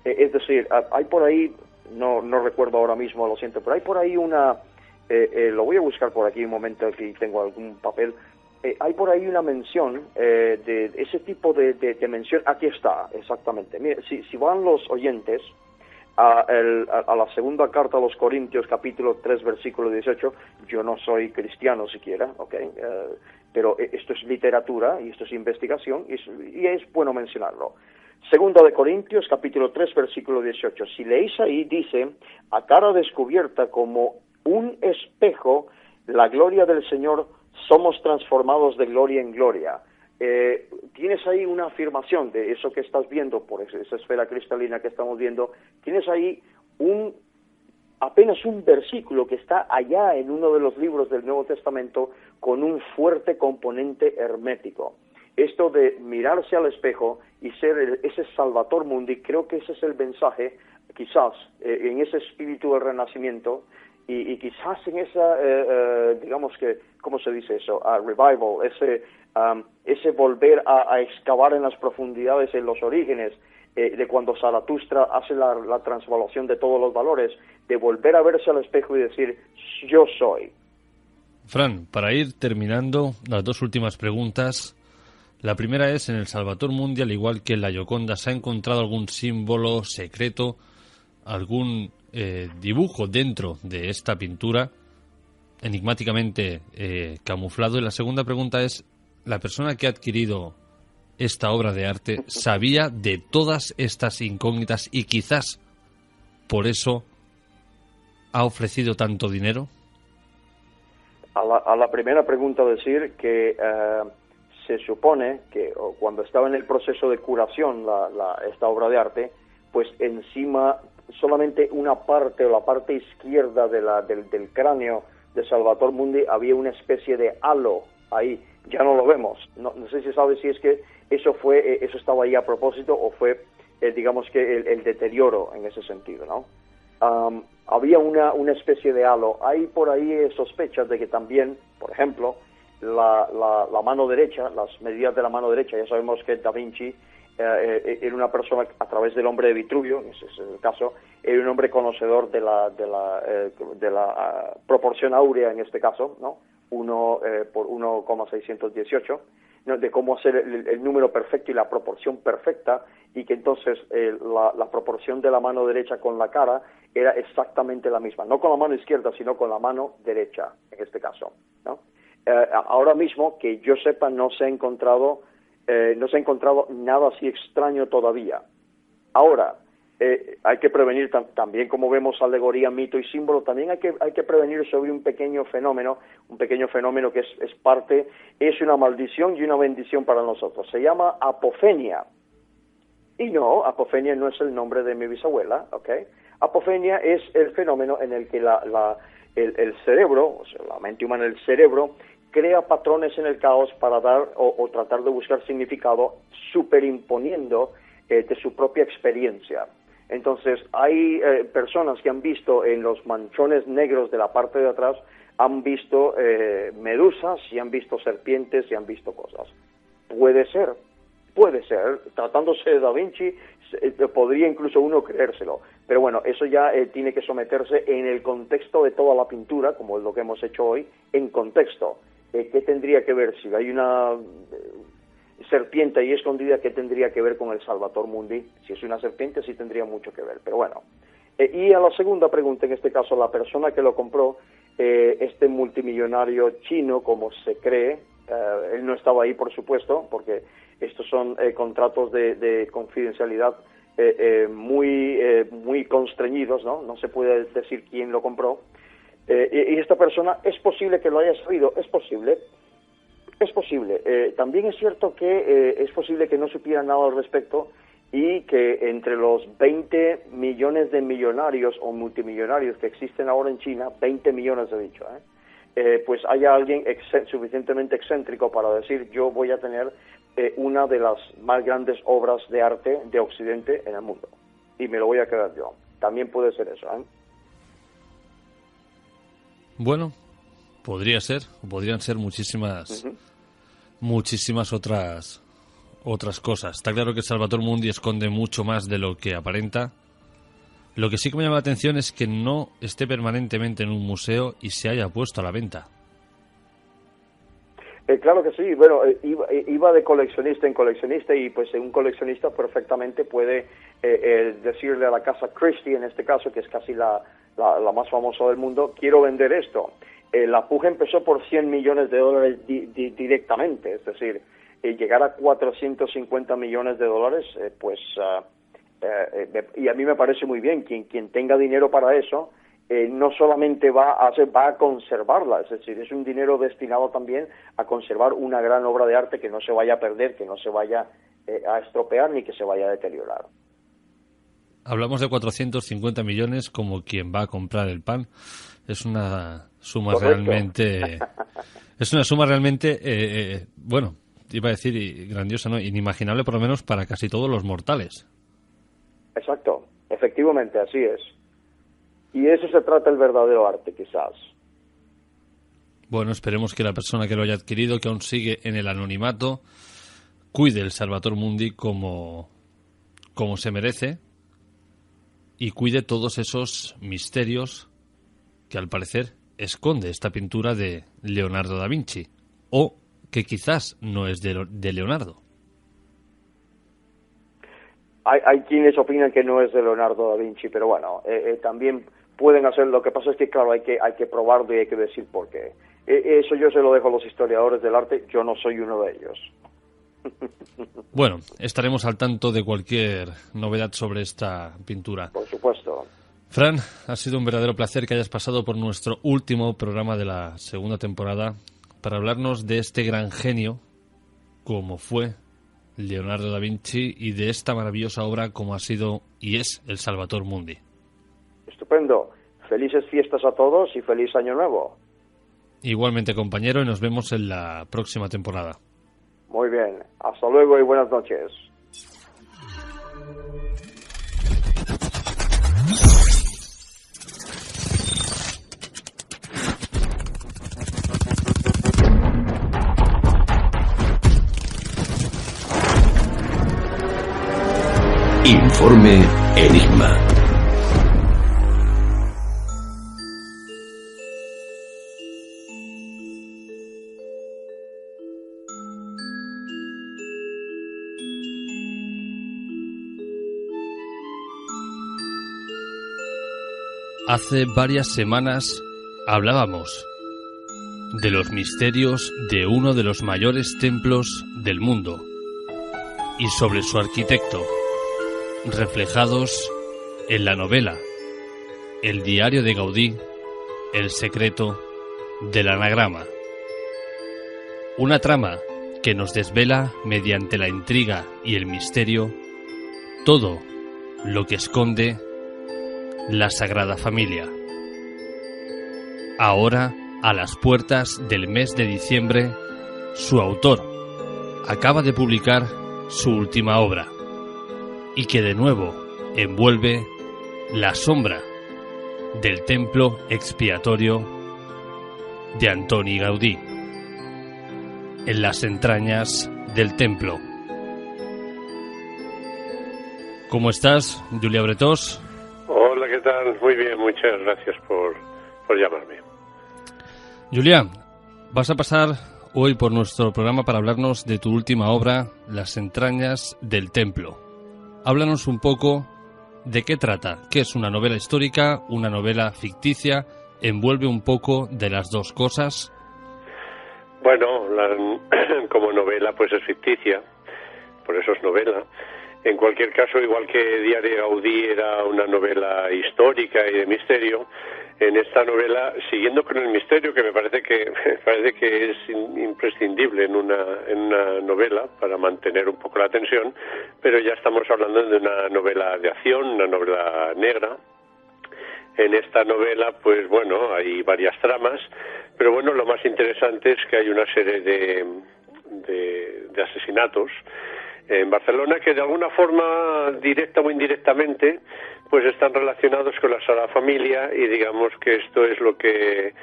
Es decir, hay por ahí, no recuerdo ahora mismo, lo siento, pero hay por ahí lo voy a buscar por aquí un momento, aquí tengo algún papel. Hay por ahí una mención de ese tipo de mención. Aquí está, exactamente. Mire, si van los oyentes a la segunda carta a los Corintios, capítulo 3, versículo 18, yo no soy cristiano siquiera, ¿ok? Pero esto es literatura y esto es investigación y es bueno mencionarlo. Segunda de Corintios, capítulo 3, versículo 18. Si leéis ahí, dice, a cara descubierta como un espejo, la gloria del Señor, somos transformados de gloria en gloria. Tienes ahí una afirmación de eso que estás viendo, por esa esfera cristalina que estamos viendo, tienes ahí apenas un versículo que está allá en uno de los libros del Nuevo Testamento con un fuerte componente hermético. Esto de mirarse al espejo y ser ese Salvator Mundi, creo que ese es el mensaje, quizás, en ese espíritu del Renacimiento, y quizás en esa, digamos que, ¿cómo se dice eso? Revival, ese volver a excavar en las profundidades, en los orígenes, de cuando Zaratustra hace la transvaluación de todos los valores, de volver a verse al espejo y decir, yo soy. Fran, para ir terminando, las dos últimas preguntas. La primera es, en el Salvator Mundi, al igual que en la Gioconda, ¿se ha encontrado algún símbolo secreto, algún dibujo dentro de esta pintura enigmáticamente camuflado? Y la segunda pregunta es, ¿la persona que ha adquirido esta obra de arte sabía de todas estas incógnitas y quizás por eso ha ofrecido tanto dinero? A la primera pregunta decir que se supone que cuando estaba en el proceso de curación esta obra de arte, pues encima solamente una parte o la parte izquierda del cráneo de Salvator Mundi había una especie de halo ahí. Ya no lo vemos. No sé si sabes si es que eso estaba ahí a propósito o fue, digamos que el deterioro en ese sentido, ¿no? Había una especie de halo. Hay por ahí sospechas de que también, por ejemplo, la mano derecha, las medidas de la mano derecha, ya sabemos que Da Vinci era una persona, a través del hombre de Vitruvio, ese es el caso, era un hombre conocedor de la proporción áurea en este caso, ¿no? 1 por 1,618, ¿no? De cómo hacer el número perfecto y la proporción perfecta, y que entonces la proporción de la mano derecha con la cara era exactamente la misma, no con la mano izquierda, sino con la mano derecha, en este caso, ¿no? Ahora mismo, que yo sepa, no se ha encontrado nada así extraño todavía. Ahora, hay que prevenir también, como vemos alegoría, mito y símbolo, también hay que prevenir sobre un pequeño fenómeno que es una maldición y una bendición para nosotros. Se llama apofenia. Y no, apofenia no es el nombre de mi bisabuela, ¿ok? Apofenia es el fenómeno en el que el cerebro, o sea, la mente humana, el cerebro, crea patrones en el caos para dar o tratar de buscar significado superimponiendo de su propia experiencia. Entonces, hay personas que han visto en los manchones negros de la parte de atrás, han visto medusas y han visto serpientes y han visto cosas. Puede ser, tratándose de Da Vinci, podría incluso uno creérselo, pero bueno, eso ya tiene que someterse en el contexto de toda la pintura, como es lo que hemos hecho hoy, en contexto. ¿Qué tendría que ver? Si hay una serpiente ahí escondida, ¿qué tendría que ver con el Salvator Mundi? Si es una serpiente, sí tendría mucho que ver, pero bueno. Y a la segunda pregunta, en este caso, la persona que lo compró, este multimillonario chino, como se cree, él no estaba ahí, por supuesto, porque estos son contratos de confidencialidad muy constreñidos, ¿no? No se puede decir quién lo compró. Y esta persona, es posible que lo haya sabido, es posible. También es cierto que es posible que no supiera nada al respecto y que entre los 20 millones de millonarios o multimillonarios que existen ahora en China, 20 millones he dicho, pues haya alguien suficientemente excéntrico para decir, yo voy a tener una de las más grandes obras de arte de Occidente en el mundo y me lo voy a quedar yo. También puede ser eso, Bueno, podría ser, podrían ser muchísimas otras cosas. Está claro que Salvator Mundi esconde mucho más de lo que aparenta. Lo que sí que me llama la atención es que no esté permanentemente en un museo y se haya puesto a la venta. Claro que sí, bueno, iba de coleccionista en coleccionista y pues un coleccionista perfectamente puede decirle a la casa Christie, en este caso, que es casi la más famosa del mundo, quiero vender esto. La puja empezó por $100 millones directamente, es decir, llegar a $450 millones, pues, y a mí me parece muy bien, quien tenga dinero para eso, no solamente va a conservarla, es decir, es un dinero destinado también a conservar una gran obra de arte que no se vaya a perder, que no se vaya a estropear ni que se vaya a deteriorar. Hablamos de 450 millones como quien va a comprar el pan. Es una suma realmente... Es una suma realmente, bueno, iba a decir grandiosa, ¿no? Inimaginable, por lo menos, para casi todos los mortales. Exacto, efectivamente, así es. Y de eso se trata el verdadero arte, quizás. Bueno, esperemos que la persona que lo haya adquirido, que aún sigue en el anonimato, cuide el Salvator Mundi como se merece y cuide todos esos misterios que al parecer esconde esta pintura de Leonardo da Vinci, o que quizás no es de Leonardo. Hay quienes opinan que no es de Leonardo da Vinci, pero bueno, también pueden hacer. Lo que pasa es que, claro, hay que probarlo y hay que decir por qué. Eso yo se lo dejo a los historiadores del arte, yo no soy uno de ellos. Bueno, estaremos al tanto de cualquier novedad sobre esta pintura. Por supuesto. Fran, ha sido un verdadero placer que hayas pasado por nuestro último programa de la segunda temporada para hablarnos de este gran genio como fue Leonardo da Vinci y de esta maravillosa obra como ha sido y es el Salvator Mundi. Estupendo. Felices fiestas a todos y feliz año nuevo. Igualmente, compañero, y nos vemos en la próxima temporada. Muy bien. Hasta luego y buenas noches. Informe Enigma. Hace varias semanas hablábamos de los misterios de uno de los mayores templos del mundo y sobre su arquitecto, reflejados en la novela El diario de Gaudí, el secreto del anagrama. Una trama que nos desvela mediante la intriga y el misterio todo lo que esconde la Sagrada Familia. Ahora, a las puertas del mes de diciembre, su autor acaba de publicar su última obra y que de nuevo envuelve la sombra del templo expiatorio de Antoni Gaudí en las entrañas del templo. ¿Cómo estás, Julià Bretós? Hola, ¿qué tal? Muy bien, muchas gracias por llamarme. Julià, vas a pasar hoy por nuestro programa para hablarnos de tu última obra, Las entrañas del templo. Háblanos un poco de qué trata, qué es una novela histórica, una novela ficticia, envuelve un poco de las dos cosas. Bueno, como novela pues es ficticia, por eso es novela. En cualquier caso, igual que Diario de Gaudí era una novela histórica y de misterio, en esta novela, siguiendo con el misterio, que me parece que es imprescindible en una novela para mantener un poco la tensión, pero ya estamos hablando de una novela de acción, una novela negra. En esta novela, pues bueno, hay varias tramas, pero bueno, lo más interesante es que hay una serie de asesinatos en Barcelona que de alguna forma, directa o indirectamente, pues están relacionados con la Sagrada Familia, y digamos que esto es lo que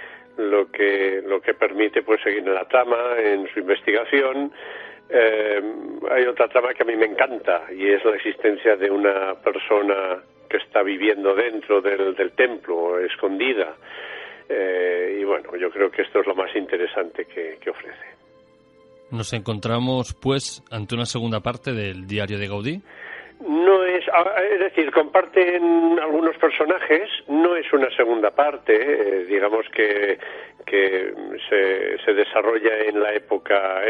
permite pues seguir en la trama, en su investigación. Hay otra trama que a mí me encanta, y es la existencia de una persona que está viviendo dentro del templo, escondida. Y bueno, yo creo que esto es lo más interesante que ofrece. Nos encontramos, pues, ante una segunda parte del Diario de Gaudí. No es decir, comparten algunos personajes, no es una segunda parte, digamos que se desarrolla en la época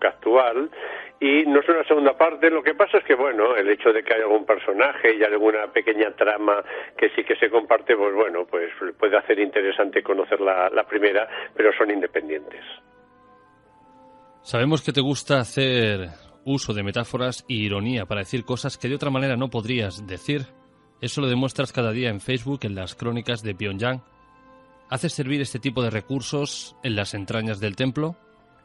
actual, y no es una segunda parte. Lo que pasa es que, bueno, el hecho de que haya algún personaje y alguna pequeña trama que sí que se comparte, pues bueno, pues puede hacer interesante conocer la primera, pero son independientes. Sabemos que te gusta hacer uso de metáforas y ironía para decir cosas que de otra manera no podrías decir. Eso lo demuestras cada día en Facebook, en las crónicas de Pyongyang. ¿Haces servir este tipo de recursos en las entrañas del templo?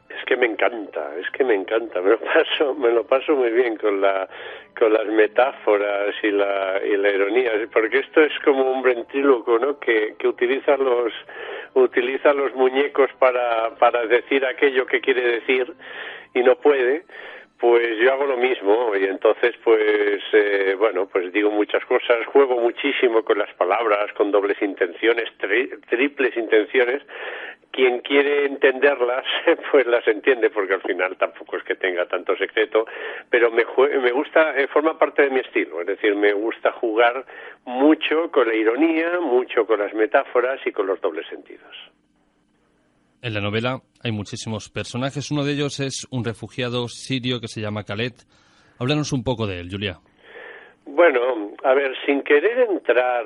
Es que me encanta, me lo paso muy bien con las metáforas y la ironía, porque esto es como un ventríloco, ¿no? Que utiliza los muñecos para decir aquello que quiere decir y no puede. Pues yo hago lo mismo, y entonces pues digo muchas cosas, juego muchísimo con las palabras, con dobles intenciones, triples intenciones, quien quiere entenderlas, pues las entiende, porque al final tampoco es que tenga tanto secreto, pero me gusta, forma parte de mi estilo, es decir, me gusta jugar mucho con la ironía, mucho con las metáforas y con los dobles sentidos. En la novela hay muchísimos personajes, uno de ellos es un refugiado sirio que se llama Khaled. Háblanos un poco de él, Julia. Bueno, a ver, sin querer entrar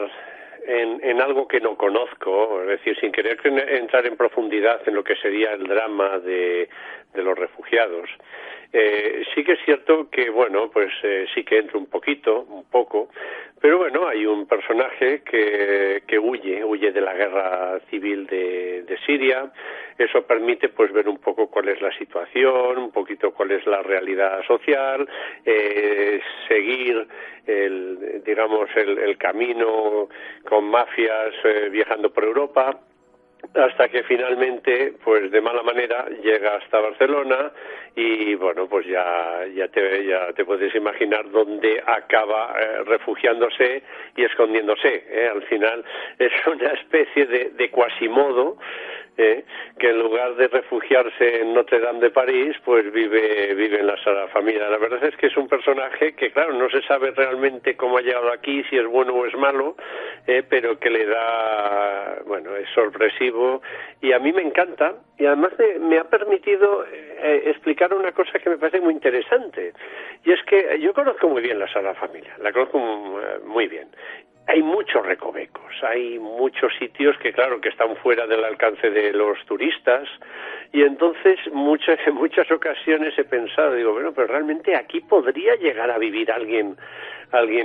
en algo que no conozco, es decir, sin querer entrar en profundidad en lo que sería el drama de los refugiados, sí que es cierto que, bueno, pues sí que entro un poco, pero bueno, hay un personaje que huye de la guerra civil de Siria. Eso permite pues ver un poco cuál es la situación, un poquito cuál es la realidad social, seguir el camino con mafias viajando por Europa, hasta que finalmente, pues de mala manera, llega hasta Barcelona y bueno, pues ya te puedes imaginar dónde acaba refugiándose y escondiéndose. Al final es una especie de Quasimodo, que en lugar de refugiarse en Notre Dame de París, pues vive en la Sagrada Familia. La verdad es que es un personaje que, claro, no se sabe realmente cómo ha llegado aquí, si es bueno o es malo, pero que le da, bueno, es sorpresivo y a mí me encanta, y además me ha permitido explicar una cosa que me parece muy interesante, y es que yo conozco muy bien la Sagrada Familia, la conozco muy bien. Hay muchos recovecos, hay muchos sitios que, claro, que están fuera del alcance de los turistas, y entonces en muchas ocasiones he pensado, digo, bueno, pero realmente aquí podría llegar a vivir alguien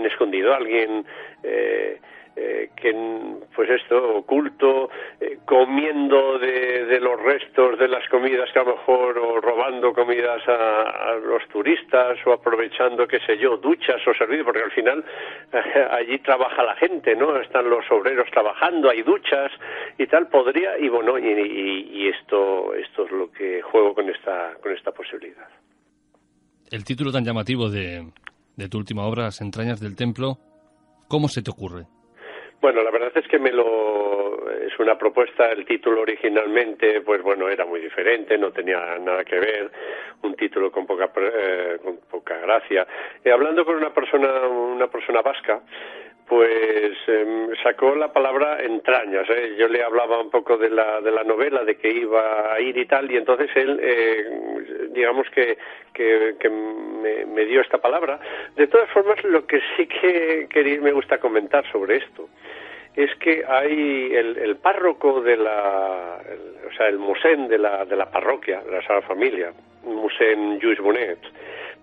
escondido, alguien que, pues esto, oculto, comiendo de los restos de las comidas que a lo mejor, o robando comidas a los turistas, o aprovechando, qué sé yo, duchas o servicios, porque al final allí trabaja la gente, ¿no? Están los obreros trabajando, hay duchas y tal, podría, y bueno, y esto es lo que juego con esta posibilidad. El título tan llamativo de tu última obra, Las entrañas del templo, ¿cómo se te ocurre? Bueno, la verdad es que es una propuesta, el título originalmente, pues bueno, era muy diferente, no tenía nada que ver, un título con poca gracia. Hablando con una persona vasca, pues sacó la palabra entrañas. Yo le hablaba un poco de la novela, de que iba a ir y tal, y entonces él, digamos que me dio esta palabra. De todas formas, lo que sí que me gusta comentar sobre esto es que hay el párroco el mosén de la parroquia, de la Sagrada Familia, Mosén Lluís Bonet.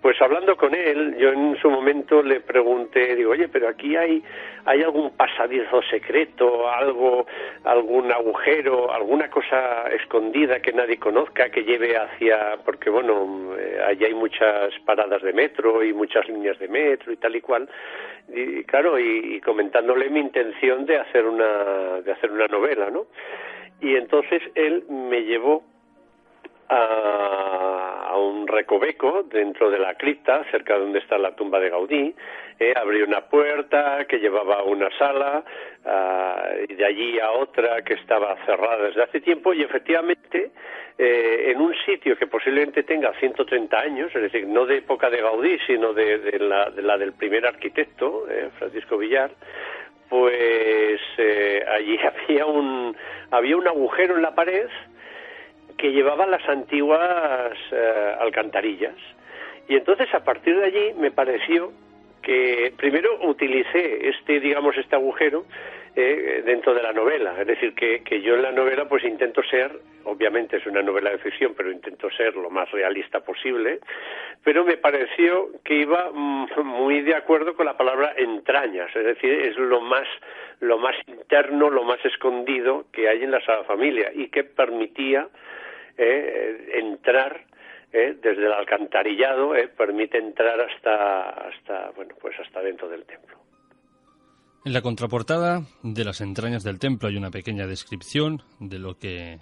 Pues hablando con él, yo en su momento le pregunté, digo, oye, pero aquí hay algún pasadizo secreto, algún agujero, alguna cosa escondida que nadie conozca, que lleve porque bueno, allí hay muchas paradas de metro y muchas líneas de metro y tal y cual, y claro, y comentándole mi intención de hacer una novela, ¿no? Y entonces él me llevó a un recoveco dentro de la cripta, cerca de donde está la tumba de Gaudí. Abrió una puerta que llevaba a una sala, y de allí a otra que estaba cerrada desde hace tiempo, y efectivamente en un sitio que posiblemente tenga 130 años, es decir, no de época de Gaudí, sino de la del primer arquitecto, Francisco Villar, pues allí había un agujero en la pared que llevaba las antiguas alcantarillas. Y entonces, a partir de allí, me pareció que primero utilicé este agujero dentro de la novela. Es decir, que yo en la novela pues intento ser, obviamente es una novela de ficción, pero intento ser lo más realista posible, pero me pareció que iba muy de acuerdo con la palabra entrañas, es decir, es lo más interno, lo más escondido que hay en la Sagrada Familia, y que permitía entrar desde el alcantarillado, permite entrar hasta dentro del templo. En la contraportada de Las entrañas del templo hay una pequeña descripción de lo que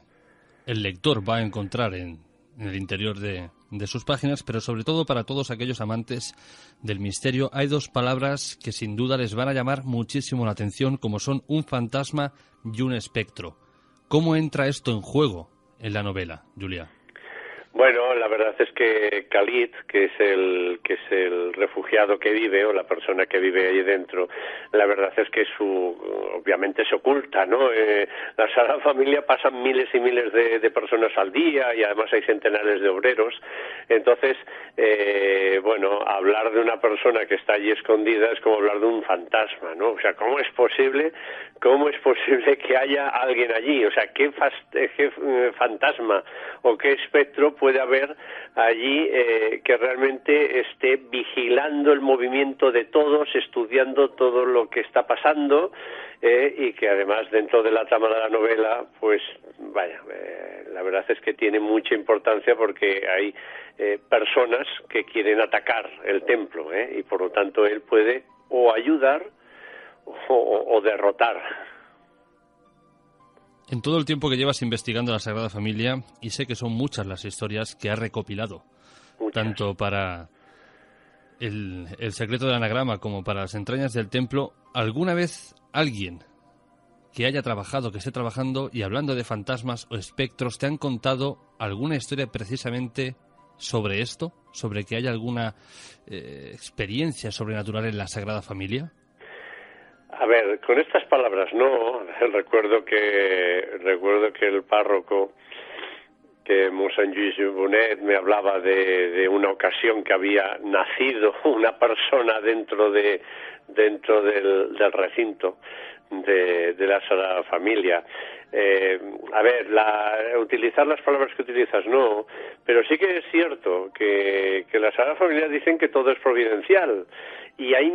el lector va a encontrar en el interior de sus páginas, pero sobre todo para todos aquellos amantes del misterio hay dos palabras que sin duda les van a llamar muchísimo la atención, como son un fantasma y un espectro. ¿Cómo entra esto en juego en la novela, Julia? Bueno, la verdad es que Khalid, que es el refugiado que vive, o la persona que vive ahí dentro, la verdad es que obviamente se oculta, ¿no? La Sagrada Familia pasan miles y miles de personas al día, y además hay centenares de obreros. Entonces, bueno, hablar de una persona que está allí escondida es como hablar de un fantasma, ¿no? O sea, ¿cómo es posible que haya alguien allí? O sea, ¿qué fantasma o qué espectro puede haber allí que realmente esté vigilando el movimiento de todos, estudiando todo lo que está pasando, y que además dentro de la trama de la novela, pues vaya, la verdad es que tiene mucha importancia, porque hay personas que quieren atacar el templo, y por lo tanto él puede o ayudar o derrotar. En todo el tiempo que llevas investigando la Sagrada Familia, y sé que son muchas las historias que has recopilado, tanto para el secreto del anagrama como para las entrañas del templo, ¿alguna vez alguien que haya trabajado, que esté trabajando y hablando de fantasmas o espectros, te han contado alguna historia precisamente sobre esto? ¿Sobre que haya alguna experiencia sobrenatural en la Sagrada Familia? A ver, con estas palabras no. Recuerdo que el párroco, que Monseñor Lluís Bonet, me hablaba de una ocasión que había nacido una persona dentro del recinto de la Sagrada Familia. A ver, utilizar las palabras que utilizas no, pero sí que es cierto que la Sagrada Familia dicen que todo es providencial, y hay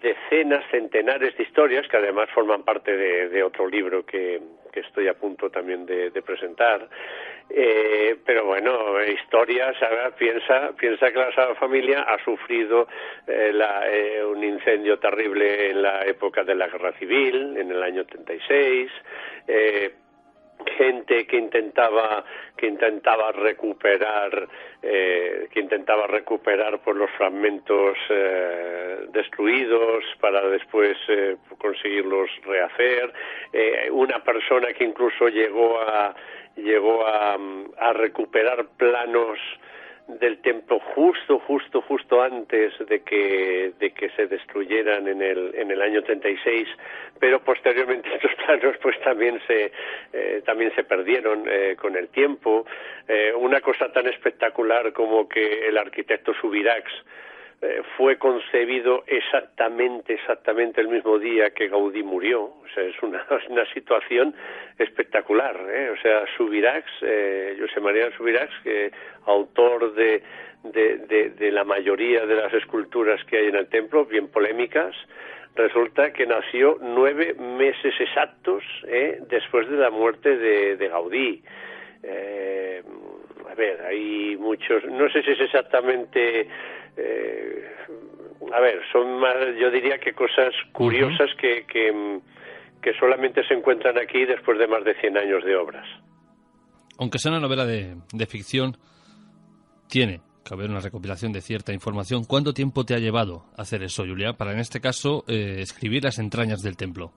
decenas, centenares de historias que además forman parte de otro libro que estoy a punto también de presentar. Pero bueno, historias, piensa que la Sagrada Familia ha sufrido un incendio terrible en la época de la Guerra Civil, en el año 36, gente que intentaba recuperar por los fragmentos destruidos para después conseguirlos rehacer, una persona que incluso llegó a recuperar planos del templo justo antes de que se destruyeran en el año 36, pero posteriormente estos planos pues también se perdieron con el tiempo. Una cosa tan espectacular como que el arquitecto Subirachs fue concebido exactamente el mismo día que Gaudí murió. O sea, es una situación espectacular, O sea, Subirachs, José María Subirachs, autor de la mayoría de las esculturas que hay en el templo, bien polémicas, resulta que nació 9 meses exactos después de la muerte de Gaudí. A ver, hay muchos, no sé si es exactamente, son más, yo diría que cosas curiosas que solamente se encuentran aquí después de más de 100 años de obras. Aunque sea una novela de ficción, tiene que haber una recopilación de cierta información. ¿Cuánto tiempo te ha llevado hacer eso, Julia, para en este caso escribir las entrañas del templo?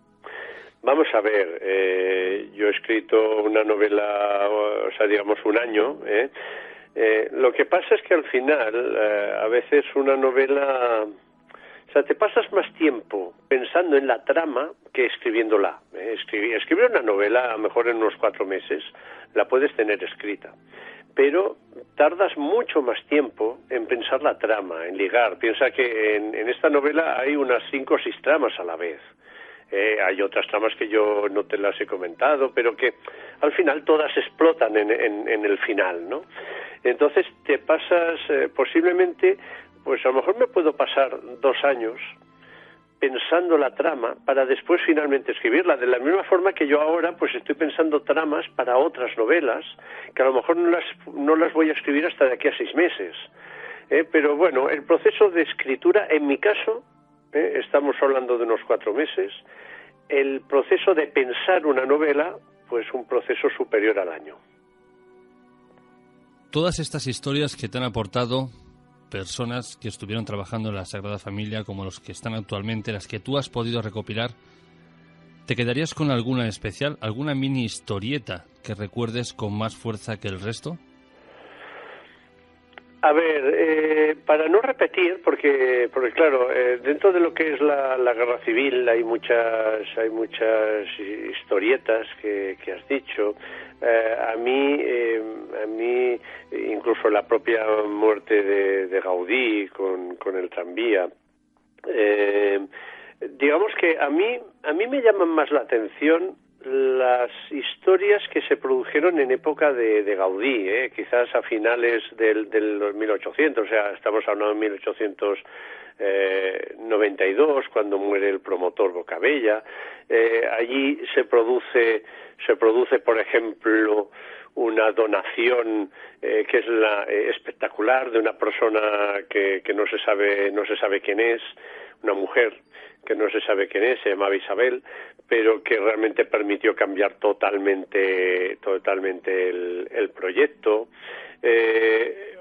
Vamos a ver, yo he escrito una novela, o sea, digamos un año, lo que pasa es que al final, a veces una novela, o sea, te pasas más tiempo pensando en la trama que escribiéndola. Escribir una novela, a lo mejor en unos 4 meses, la puedes tener escrita, pero tardas mucho más tiempo en pensar la trama, en ligar. Piensa que en esta novela hay unas 5 o 6 tramas a la vez. Hay otras tramas que yo no te las he comentado, pero que al final todas explotan en el final, ¿no? Entonces te pasas, posiblemente, pues a lo mejor me puedo pasar 2 años pensando la trama para después finalmente escribirla, de la misma forma que yo ahora pues estoy pensando tramas para otras novelas que a lo mejor no las voy a escribir hasta de aquí a 6 meses. Pero bueno, el proceso de escritura, en mi caso, estamos hablando de unos 4 meses. El proceso de pensar una novela, pues un proceso superior al año. Todas estas historias que te han aportado personas que estuvieron trabajando en la Sagrada Familia, como los que están actualmente, las que tú has podido recopilar, ¿Te quedarías con alguna especial, alguna mini historieta que recuerdes con más fuerza que el resto? A ver, para no repetir, porque claro, dentro de lo que es la guerra civil hay muchas historietas que has dicho. A mí incluso la propia muerte de Gaudí con el tranvía. Digamos que a mí me llaman más la atención las historias que se produjeron en época de Gaudí, quizás a finales del 1800, o sea, estamos hablando de 1892, cuando muere el promotor Bocabella. Allí se produce, por ejemplo, una donación que es espectacular, de una persona que no se sabe quién es, una mujer que no se sabe quién es, se llamaba Isabel, pero que realmente permitió cambiar totalmente el proyecto.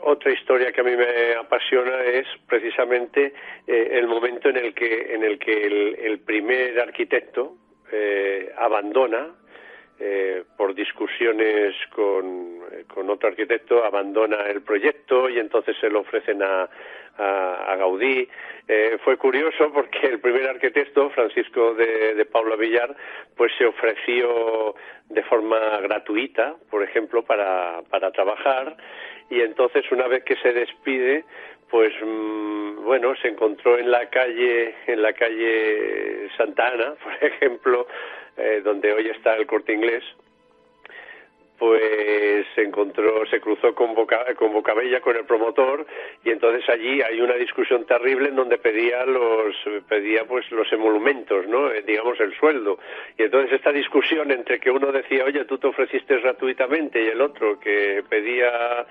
Otra historia que a mí me apasiona es precisamente el momento en el que el primer arquitecto abandona, por discusiones con otro arquitecto, abandona el proyecto y entonces se lo ofrecen a Gaudí. Fue curioso porque el primer arquitecto, Francisco de Paula Villar, pues se ofreció de forma gratuita, por ejemplo, para trabajar, y entonces una vez que se despide, pues bueno, se encontró en la calle Santa Ana, por ejemplo, donde hoy está el Corte Inglés, pues se cruzó con Bocabella, con el promotor, y entonces allí hay una discusión terrible en donde pedía los emolumentos, ¿no? Digamos el sueldo. Y entonces esta discusión entre que uno decía, oye, tú te ofreciste gratuitamente, y el otro que pedía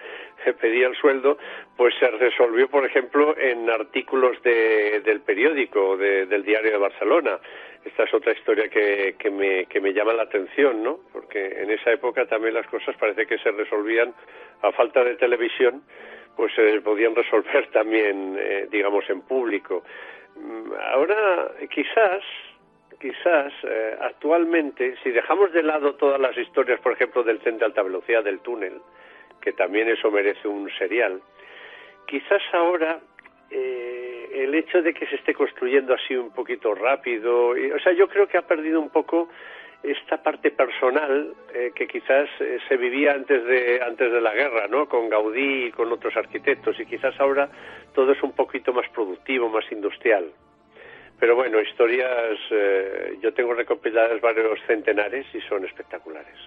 el sueldo, pues se resolvió, por ejemplo, en artículos del periódico, del Diario de Barcelona. Esta es otra historia que me llama la atención, ¿no? Porque en esa época también las cosas parece que se resolvían, a falta de televisión, pues se podían resolver también, digamos, en público. Ahora, quizás actualmente, si dejamos de lado todas las historias, por ejemplo, del tren de alta velocidad, del túnel, que también eso merece un serial, quizás ahora el hecho de que se esté construyendo así un poquito rápido, o sea, yo creo que ha perdido un poco esta parte personal que quizás se vivía antes de la guerra, ¿no? Con Gaudí y con otros arquitectos, y quizás ahora todo es un poquito más productivo, más industrial. Pero bueno, historias, yo tengo recopiladas varios centenares y son espectaculares.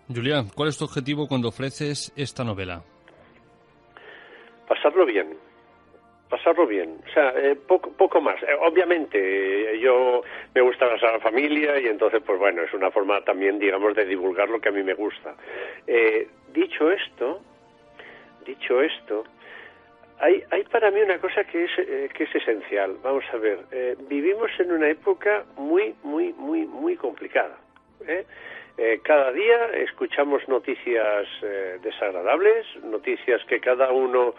Julián, ¿cuál es tu objetivo cuando ofreces esta novela? Pasarlo bien, o sea, poco más. Obviamente, yo me gusta abrazar a la familia y entonces, pues bueno, es una forma también, digamos, de divulgar lo que a mí me gusta. Dicho esto, hay para mí una cosa que es esencial. Vamos a ver, vivimos en una época muy complicada, cada día escuchamos noticias desagradables, noticias que cada uno,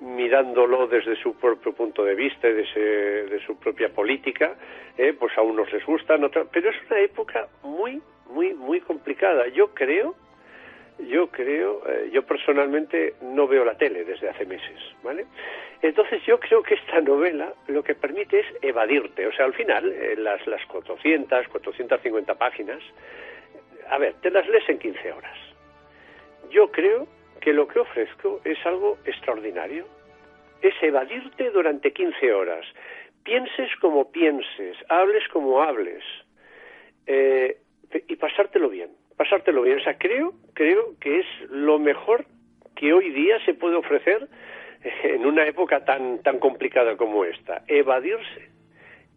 mirándolo desde su propio punto de vista y de su propia política, pues a unos les gustan, pero es una época muy complicada. Yo personalmente no veo la tele desde hace meses, ¿vale? Entonces yo creo que esta novela lo que permite es evadirte, o sea, al final las 450 páginas, a ver, te las lees en 15 horas. Yo creo que lo que ofrezco es algo extraordinario. Es evadirte durante 15 horas. Pienses como pienses, hables como hables, y pasártelo bien. O sea, creo que es lo mejor que hoy día se puede ofrecer en una época tan complicada como esta. Evadirse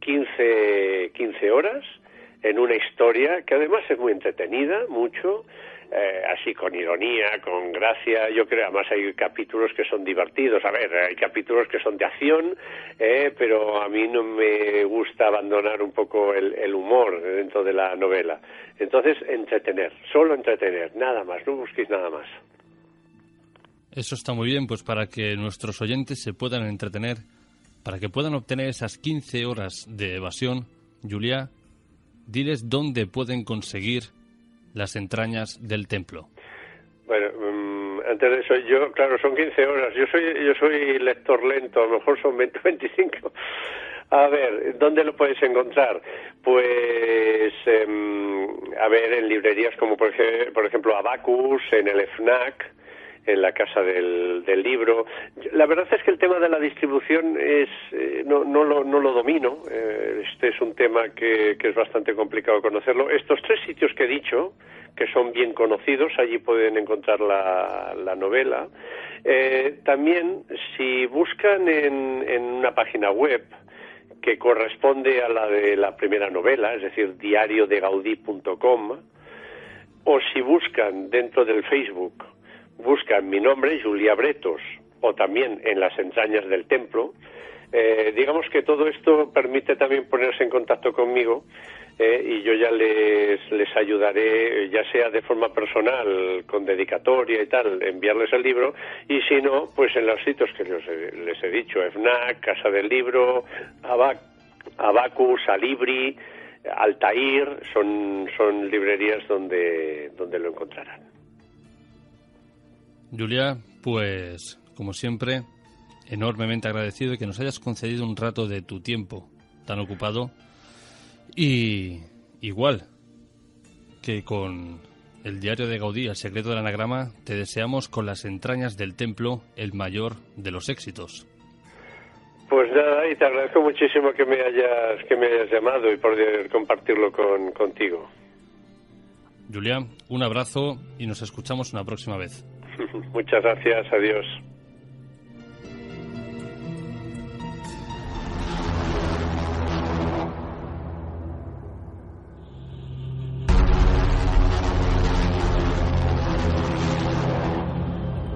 15 horas en una historia que además es muy entretenida, mucho, así con ironía, con gracia. Yo creo, además hay capítulos que son divertidos. A ver, hay capítulos que son de acción, pero a mí no me gusta abandonar un poco el humor dentro de la novela. Entonces, solo entretener, nada más, no busquéis nada más. Eso está muy bien, pues para que nuestros oyentes se puedan entretener, para que puedan obtener esas 15 horas de evasión, Julián, diles dónde pueden conseguir las entrañas del templo. Bueno, antes de eso, claro, son 15 horas. Yo soy lector lento, a lo mejor son 20, 25. A ver, ¿dónde lo puedes encontrar? Pues, a ver, en librerías como por ejemplo Abacus, en el FNAC, en la Casa del Libro. La verdad es que el tema de la distribución no lo domino. Este es un tema que es bastante complicado conocerlo. Estos 3 sitios que he dicho, que son bien conocidos, allí pueden encontrar la novela. También, si buscan en una página web que corresponde a la de la primera novela, es decir, diariodegaudí.com, o si buscan dentro del Facebook, buscan mi nombre, Julià Bretos, o también en las entrañas del templo, digamos que todo esto permite también ponerse en contacto conmigo, y yo ya les ayudaré, ya sea de forma personal, con dedicatoria y tal, enviarles el libro, y si no, pues en los sitios que les he dicho, FNAC, Casa del Libro, Abacus, Alibri, Altair, son librerías donde lo encontrarán. Julià, pues, como siempre, enormemente agradecido de que nos hayas concedido un rato de tu tiempo tan ocupado. Y igual que con el diario de Gaudí, El secreto del anagrama, te deseamos con las entrañas del templo el mayor de los éxitos. Pues nada, y te agradezco muchísimo que me hayas llamado y poder compartirlo contigo. Julià, un abrazo y nos escuchamos una próxima vez. Muchas gracias, adiós.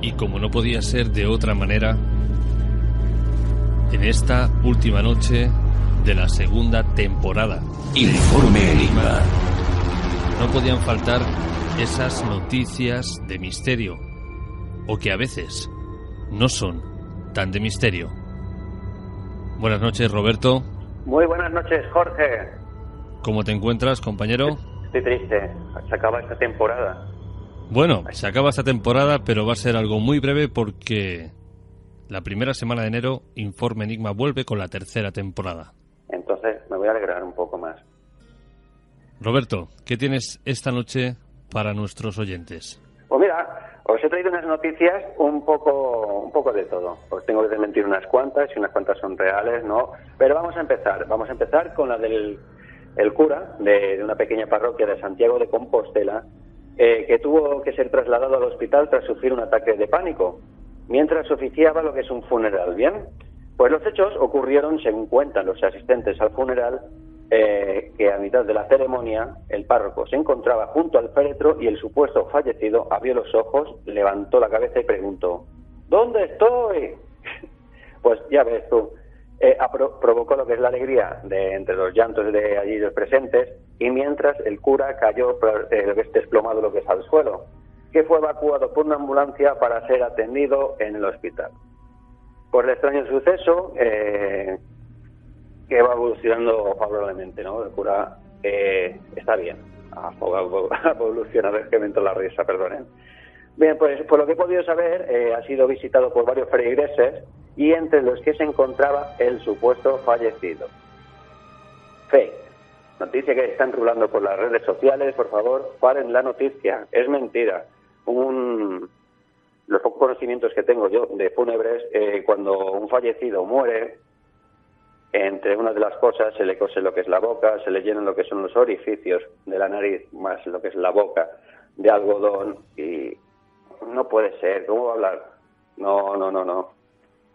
Y como no podía ser de otra manera, en esta última noche de la segunda temporada, Informe Enigma. no podían faltar esas noticias de misterio, o que a veces no son tan de misterio. Buenas noches, Roberto. Muy buenas noches, Jorge. ¿Cómo te encuentras, compañero? Estoy triste, se acaba esta temporada. Bueno, se acaba esta temporada, pero va a ser algo muy breve porque la primera semana de enero Informe Enigma vuelve con la tercera temporada. Entonces me voy a alegrar un poco más. Roberto, ¿qué tienes esta noche para nuestros oyentes? Pues mira, os he traído unas noticias un poco de todo. Os tengo que desmentir unas cuantas y unas cuantas son reales, ¿no? Pero vamos a empezar con la del cura de una pequeña parroquia de Santiago de Compostela, que tuvo que ser trasladado al hospital tras sufrir un ataque de pánico, mientras oficiaba lo que es un funeral, ¿bien? Pues los hechos ocurrieron, según cuentan los asistentes al funeral, que a mitad de la ceremonia el párroco se encontraba junto al féretro y el supuesto fallecido abrió los ojos, levantó la cabeza y preguntó: ¿dónde estoy? Pues ya ves tú, provocó lo que es la alegría entre los llantos de allí los presentes, y mientras el cura cayó lo que es desplomado lo que es al suelo, que fue evacuado por una ambulancia para ser atendido en el hospital. Por el extraño suceso, que va evolucionando favorablemente, ¿no? El cura está bien, ha evolucionado, es que me entró la risa, perdonen. Bien, pues por lo que he podido saber, ha sido visitado por varios feligreses y entre los que se encontraba el supuesto fallecido. Fake. Noticia que están rulando por las redes sociales, por favor, paren la noticia, es mentira. Los pocos conocimientos que tengo yo de fúnebres, cuando un fallecido muere, entre una de las cosas se le cose lo que es la boca, se le llenan lo que son los orificios de la nariz, más lo que es la boca, de algodón, y no puede ser, ¿cómo va a hablar? No.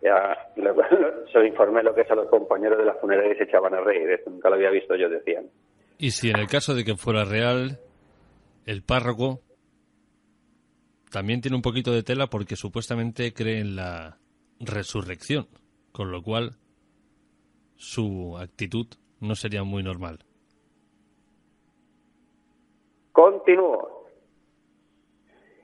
Ya se lo informé lo que es a los compañeros de la funeraria y se echaban a reír, esto nunca lo había visto yo, decían. Y si en el caso de que fuera real, el párroco también tiene un poquito de tela porque supuestamente cree en la resurrección, con lo cual su actitud no sería muy normal. Continúo.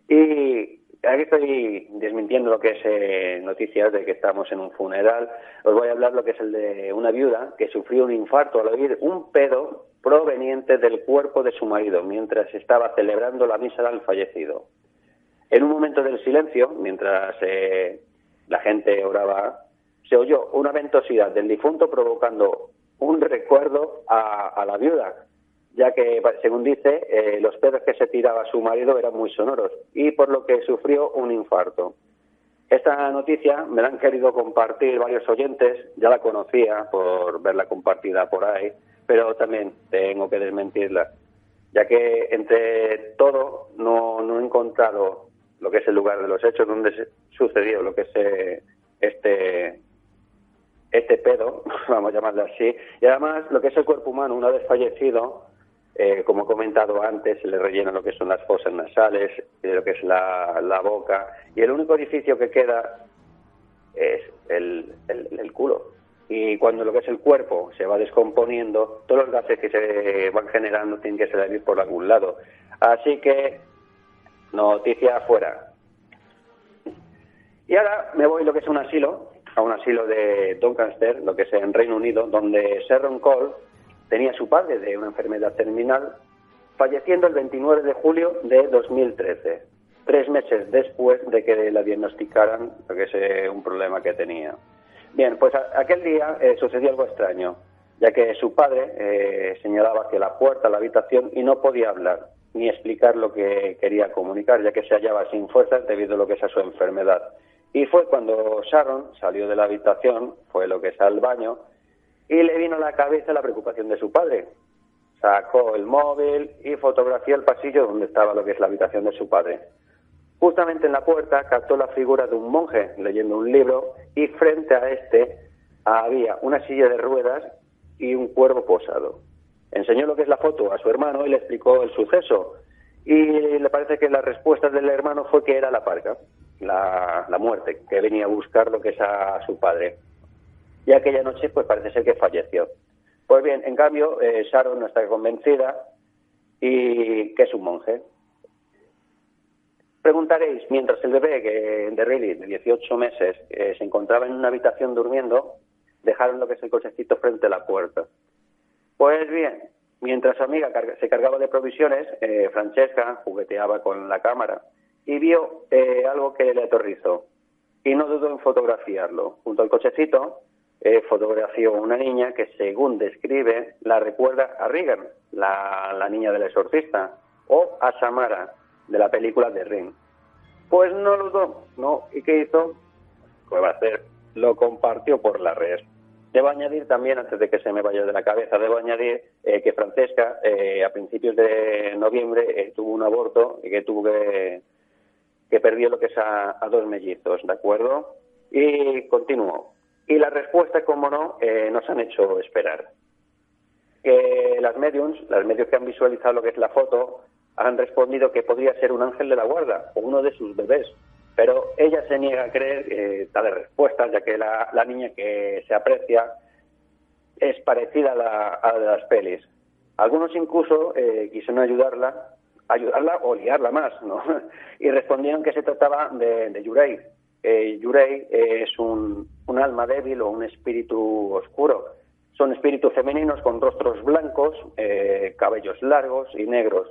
Y aquí estoy desmintiendo lo que es noticias de que estamos en un funeral. Os voy a hablar lo que es el de una viuda que sufrió un infarto al oír un pedo proveniente del cuerpo de su marido mientras estaba celebrando la misa del fallecido. En un momento del silencio, mientras la gente oraba, se oyó una ventosidad del difunto provocando un recuerdo a la viuda, ya que, según dice, los pedos que se tiraba su marido eran muy sonoros y por lo que sufrió un infarto. Esta noticia me la han querido compartir varios oyentes, ya la conocía por verla compartida por ahí, pero también tengo que desmentirla, ya que entre todo no he encontrado lo que es el lugar de los hechos donde sucedió lo que es este pedo, vamos a llamarlo así, y además lo que es el cuerpo humano una vez fallecido, como he comentado antes, se le rellena lo que son las fosas nasales, lo que es la boca, y el único orificio que queda es el culo. Y cuando lo que es el cuerpo se va descomponiendo, todos los gases que se van generando tienen que salir por algún lado. Así que, noticia fuera. Y ahora me voy a lo que es un asilo de Doncaster, lo que es en Reino Unido, donde Sharon Cole tenía a su padre de una enfermedad terminal, falleciendo el 29 de julio de 2013, 3 meses después de que la diagnosticaran lo que es un problema que tenía. Bien, pues aquel día sucedió algo extraño, ya que su padre señalaba hacia la puerta de la habitación y no podía hablar ni explicar lo que quería comunicar, ya que se hallaba sin fuerzas debido a lo que es a su enfermedad. Y fue cuando Sharon salió de la habitación, fue lo que es al baño, y le vino a la cabeza la preocupación de su padre. Sacó el móvil y fotografió el pasillo donde estaba lo que es la habitación de su padre. Justamente en la puerta captó la figura de un monje leyendo un libro y frente a este había una silla de ruedas y un cuervo posado. Enseñó lo que es la foto a su hermano y le explicó el suceso. Y le parece que la respuesta del hermano fue que era la parca, la muerte, que venía a buscar lo que es a su padre. Y aquella noche pues parece ser que falleció. Pues bien, en cambio, Sharon no está convencida y que es un monje. Preguntaréis, mientras el bebé de Riley, de 18 meses, se encontraba en una habitación durmiendo, dejaron lo que es el cochecito frente a la puerta. Pues bien, mientras su amiga se cargaba de provisiones, Francesca jugueteaba con la cámara y vio algo que le aterrorizó. Y no dudó en fotografiarlo. Junto al cochecito, fotografió una niña que, según describe, la recuerda a Regan, la niña del exorcista, o a Samara, de la película The Ring. Pues no lo dudó, ¿no? ¿Y qué hizo? Pues va a hacer, lo compartió por las redes. Debo añadir también, antes de que se me vaya de la cabeza, que Francesca, a principios de noviembre, tuvo un aborto y que tuvo que perdió lo que es a 2 mellizos, ¿de acuerdo? Y continuó. Y la respuesta, como no, nos han hecho esperar. Que las mediums que han visualizado lo que es la foto, han respondido que podría ser un ángel de la guarda o uno de sus bebés, pero ella se niega a creer tales respuestas, ya que la niña que se aprecia es parecida a la de las pelis. Algunos incluso quisieron ayudarla o liarla más, ¿no? Y respondieron que se trataba de Yurei. Yurei es un alma débil o un espíritu oscuro. Son espíritus femeninos con rostros blancos, cabellos largos y negros.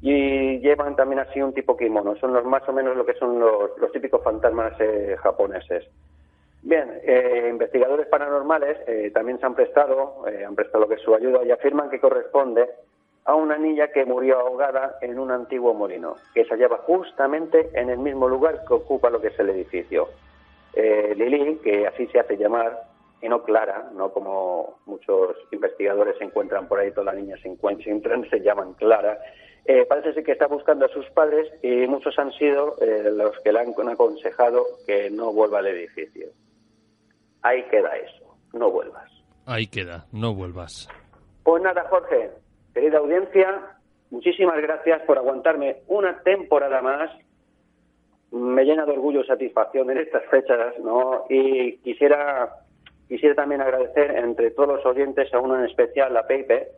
Y llevan también así un tipo kimono. Son más o menos lo que son los típicos fantasmas japoneses. Bien, investigadores paranormales también se han prestado lo que es su ayuda y afirman que corresponde a una niña que murió ahogada en un antiguo molino, que se hallaba justamente en el mismo lugar que ocupa lo que es el edificio. Lili, que así se hace llamar, y no Clara, no como muchos investigadores se encuentran por ahí, todas las niñas se llaman Clara. Parece ser que está buscando a sus padres y muchos han sido los que le han aconsejado que no vuelva al edificio. Ahí queda eso, no vuelvas. Ahí queda, no vuelvas. Pues nada, Jorge, querida audiencia, muchísimas gracias por aguantarme una temporada más. Me llena de orgullo y satisfacción en estas fechas, ¿no? Y quisiera también agradecer entre todos los oyentes, a uno en especial, a Pepe,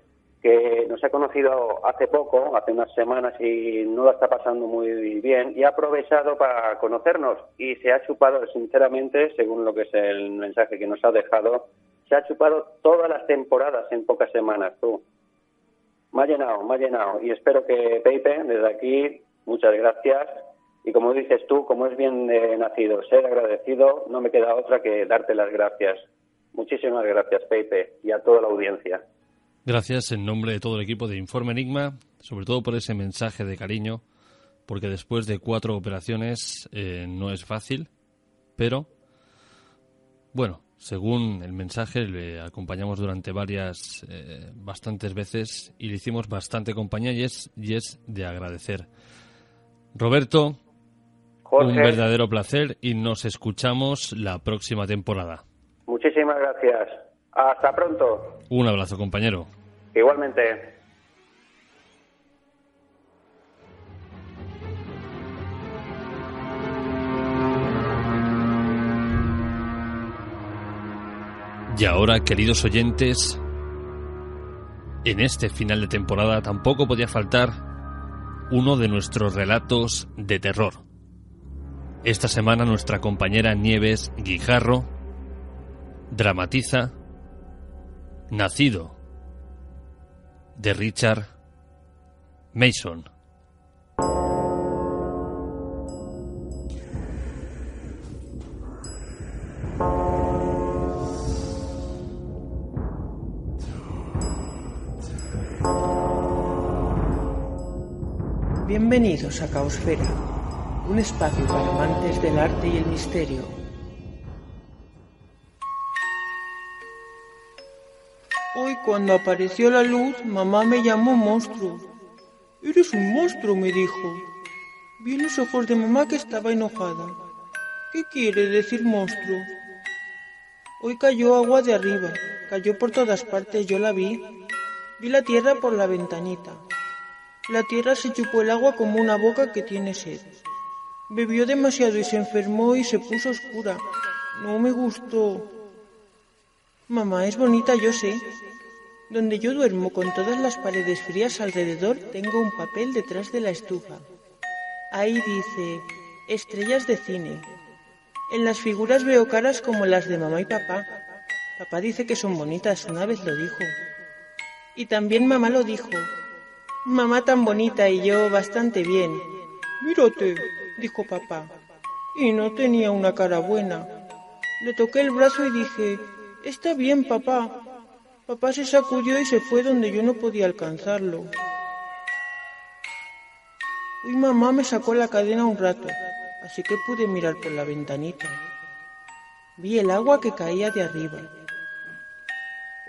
que nos ha conocido hace poco, hace unas semanas, y no la está pasando muy bien, y ha aprovechado para conocernos, y se ha chupado, sinceramente, según lo que es el mensaje que nos ha dejado, se ha chupado todas las temporadas en pocas semanas, tú. Me ha llenado. Y espero que, Pepe, desde aquí, muchas gracias. Y como dices tú, como es bien nacido, ser agradecido, no me queda otra que darte las gracias. Muchísimas gracias, Pepe, y a toda la audiencia. Gracias en nombre de todo el equipo de Informe Enigma, sobre todo por ese mensaje de cariño, porque después de 4 operaciones no es fácil, pero bueno, según el mensaje le acompañamos durante bastantes veces y le hicimos bastante compañía y es de agradecer. Roberto, Jorge, un verdadero placer y nos escuchamos la próxima temporada. Muchísimas gracias. Hasta pronto. Un abrazo, compañero. Igualmente. Y ahora, queridos oyentes, en este final de temporada tampoco podía faltar uno de nuestros relatos de terror. Esta semana nuestra compañera Nieves Guijarro dramatiza Nacido, de Richard Mason. Bienvenidos a Caosfera, un espacio para amantes del arte y el misterio. Hoy, cuando apareció la luz, mamá me llamó monstruo. «Eres un monstruo», me dijo. Vi en los ojos de mamá que estaba enojada. «¿Qué quiere decir monstruo?» Hoy cayó agua de arriba, cayó por todas partes, yo la vi. Vi la tierra por la ventanita. La tierra se chupó el agua como una boca que tiene sed. Bebió demasiado y se enfermó y se puso oscura. No me gustó. Mamá es bonita, yo sé. Donde yo duermo con todas las paredes frías alrededor, tengo un papel detrás de la estufa. Ahí dice, estrellas de cine. En las figuras veo caras como las de mamá y papá. Papá dice que son bonitas, una vez lo dijo. Y también mamá lo dijo. Mamá tan bonita y yo bastante bien. «Mírate», dijo papá. Y no tenía una cara buena. Le toqué el brazo y dije, «Está bien, papá». Papá se sacudió y se fue donde yo no podía alcanzarlo. Hoy mamá me sacó la cadena un rato, así que pude mirar por la ventanita. Vi el agua que caía de arriba.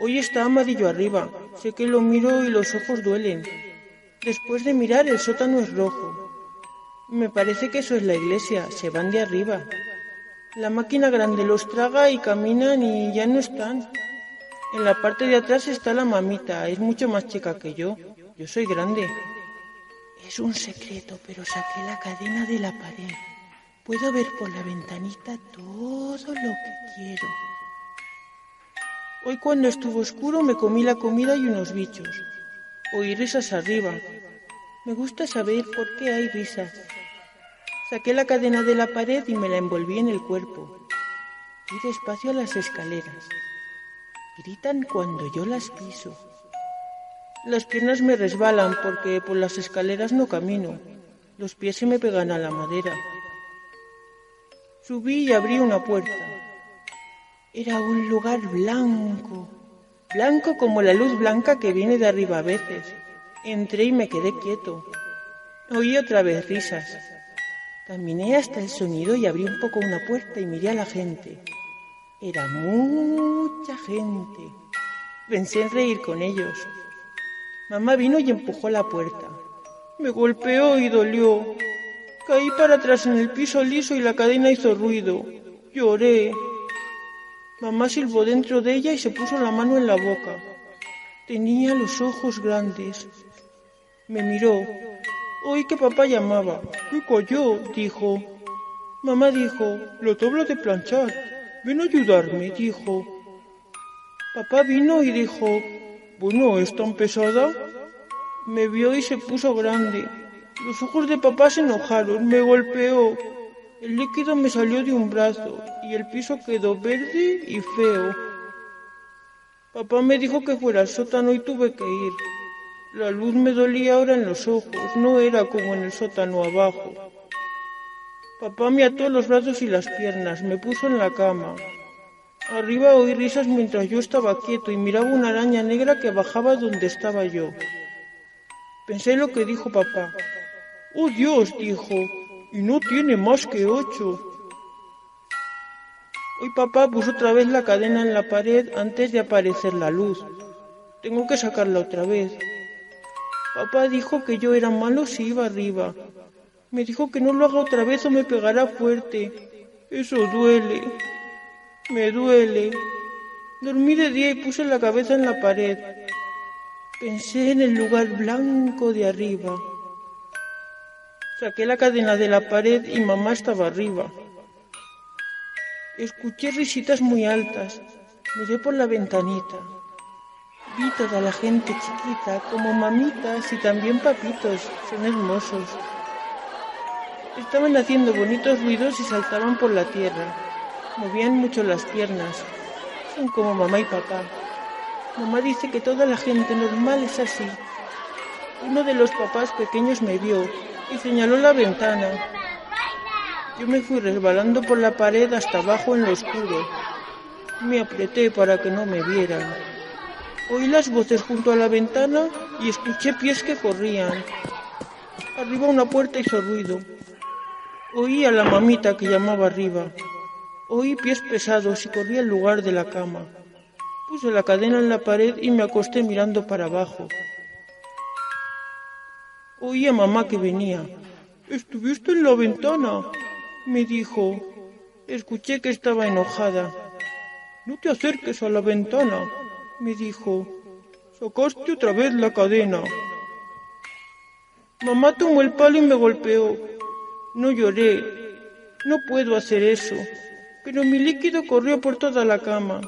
Hoy está amarillo arriba, sé que lo miro y los ojos duelen. Después de mirar, el sótano es rojo. Me parece que eso es la iglesia, se van de arriba. La máquina grande los traga y caminan y ya no están. En la parte de atrás está la mamita, es mucho más chica que yo. Yo soy grande. Es un secreto, pero saqué la cadena de la pared. Puedo ver por la ventanita todo lo que quiero. Hoy, cuando estuvo oscuro, me comí la comida y unos bichos. Oí risas arriba. Me gusta saber por qué hay risas. Saqué la cadena de la pared y me la envolví en el cuerpo. Fui despacio a las escaleras. Gritan cuando yo las piso. Las piernas me resbalan porque por las escaleras no camino. Los pies se me pegan a la madera. Subí y abrí una puerta. Era un lugar blanco. Blanco como la luz blanca que viene de arriba a veces. Entré y me quedé quieto. Oí otra vez risas. Caminé hasta el sonido y abrí un poco una puerta y miré a la gente. Era mucha gente. Pensé en reír con ellos. Mamá vino y empujó la puerta. Me golpeó y dolió. Caí para atrás en el piso liso y la cadena hizo ruido. Lloré. Mamá silbó dentro de ella y se puso la mano en la boca. Tenía los ojos grandes. Me miró. Oí que papá llamaba. ¿Qué cayó?, dijo. Mamá dijo, la tabla de planchar. Ven a ayudarme, dijo. Papá vino y dijo, bueno, ¿es tan pesada? Me vio y se puso grande. Los ojos de papá se enojaron, me golpeó. El líquido me salió de un brazo y el piso quedó verde y feo. Papá me dijo que fuera al sótano y tuve que ir. La luz me dolía ahora en los ojos, no era como en el sótano abajo. Papá me ató los brazos y las piernas, me puso en la cama. Arriba oí risas mientras yo estaba quieto y miraba una araña negra que bajaba donde estaba yo. Pensé lo que dijo papá. ¡Oh, Dios!, dijo, y no tiene más que 8. Hoy papá puso otra vez la cadena en la pared antes de aparecer la luz. Tengo que sacarla otra vez. Papá dijo que yo era malo si iba arriba. Me dijo que no lo haga otra vez o me pegará fuerte. Eso duele. Me duele. Dormí de día y puse la cabeza en la pared. Pensé en el lugar blanco de arriba. Saqué la cadena de la pared y mamá estaba arriba. Escuché risitas muy altas. Miré por la ventanita. Vi toda la gente chiquita, como mamitas y también papitos. Son hermosos. Estaban haciendo bonitos ruidos y saltaban por la tierra. Movían mucho las piernas. Son como mamá y papá. Mamá dice que toda la gente normal es así. Uno de los papás pequeños me vio y señaló la ventana. Yo me fui resbalando por la pared hasta abajo en lo oscuro. Me apreté para que no me vieran. Oí las voces junto a la ventana y escuché pies que corrían. Arriba una puerta hizo ruido. Oí a la mamita que llamaba arriba. Oí pies pesados y corrí al lugar de la cama. Puse la cadena en la pared y me acosté mirando para abajo. Oí a mamá que venía. «¿Estuviste en la ventana?», me dijo. Escuché que estaba enojada. «No te acerques a la ventana», me dijo. «Sacaste otra vez la cadena». Mamá tomó el palo y me golpeó. No lloré. No puedo hacer eso. Pero mi líquido corrió por toda la cama.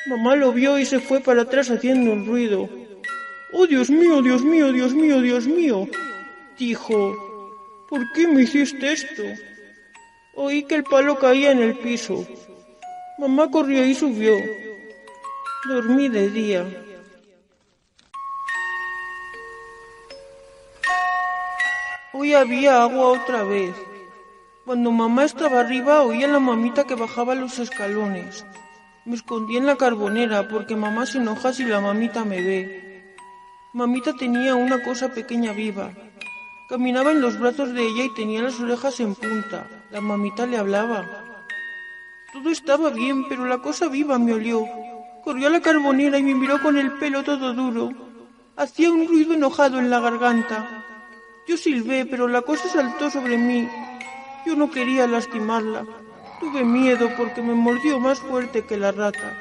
Mamá lo vio y se fue para atrás haciendo un ruido. «¡Oh, Dios mío, Dios mío, Dios mío, Dios mío!», dijo. «¿Por qué me hiciste esto?». Oí que el palo caía en el piso. Mamá corrió y subió. Dormí de día. Hoy había agua otra vez. Cuando mamá estaba arriba, oía a la mamita que bajaba los escalones. Me escondí en la carbonera porque mamá se enoja si la mamita me ve. Mamita tenía una cosa pequeña viva. Caminaba en los brazos de ella y tenía las orejas en punta. La mamita le hablaba. Todo estaba bien, pero la cosa viva me olió. Corrió a la carbonera y me miró con el pelo todo duro. Hacía un ruido enojado en la garganta. Yo silbé, pero la cosa saltó sobre mí. Yo no quería lastimarla. Tuve miedo porque me mordió más fuerte que la rata.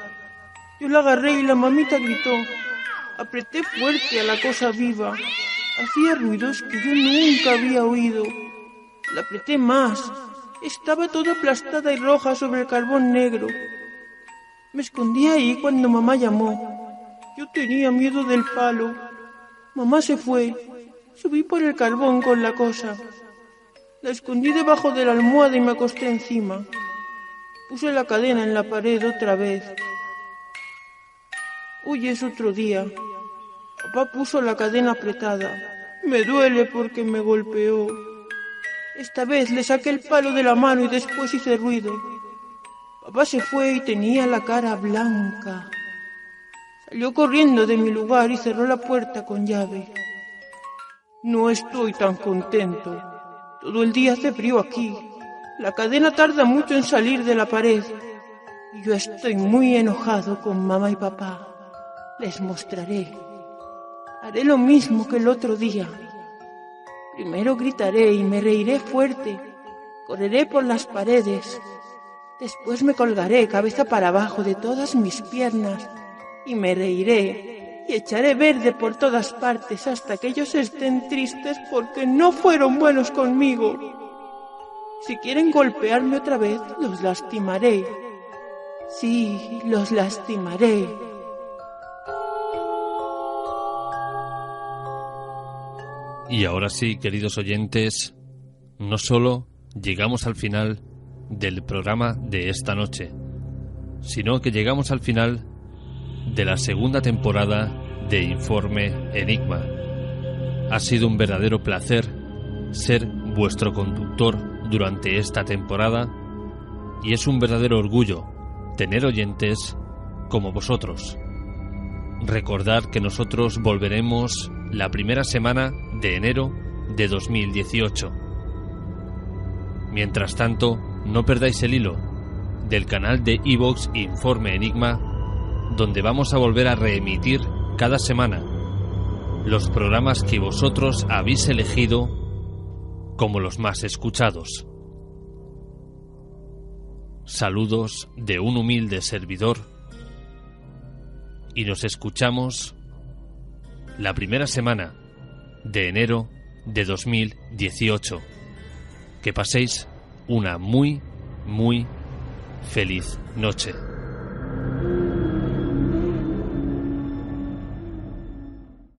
Yo la agarré y la mamita gritó. Apreté fuerte a la cosa viva. Hacía ruidos que yo nunca había oído. La apreté más. Estaba toda aplastada y roja sobre el carbón negro. Me escondí ahí cuando mamá llamó. Yo tenía miedo del palo. Mamá se fue. Subí por el carbón con la cosa. La escondí debajo de la almohada y me acosté encima. Puse la cadena en la pared otra vez. Hoy es otro día. Papá puso la cadena apretada. Me duele porque me golpeó. Esta vez le saqué el palo de la mano y después hice ruido. Papá se fue y tenía la cara blanca. Salió corriendo de mi lugar y cerró la puerta con llave. No estoy tan contento. Todo el día hace frío aquí. La cadena tarda mucho en salir de la pared. Y yo estoy muy enojado con mamá y papá. Les mostraré. Haré lo mismo que el otro día. Primero gritaré y me reiré fuerte. Correré por las paredes. Después me colgaré cabeza para abajo de todas mis piernas. Y me reiré. Y echaré verde por todas partes hasta que ellos estén tristes porque no fueron buenos conmigo. Si quieren golpearme otra vez, los lastimaré. Sí, los lastimaré. Y ahora sí, queridos oyentes, no solo llegamos al final del programa de esta noche, sino que llegamos al final de la segunda temporada de Informe Enigma. Ha sido un verdadero placer ser vuestro conductor durante esta temporada y es un verdadero orgullo tener oyentes como vosotros. Recordad que nosotros volveremos la primera semana de enero de 2018. Mientras tanto, no perdáis el hilo del canal de iVoox Informe Enigma, donde vamos a volver a reemitir cada semana los programas que vosotros habéis elegido como los más escuchados. Saludos de un humilde servidor y nos escuchamos la primera semana de enero de 2018. Que paséis una muy, muy feliz noche.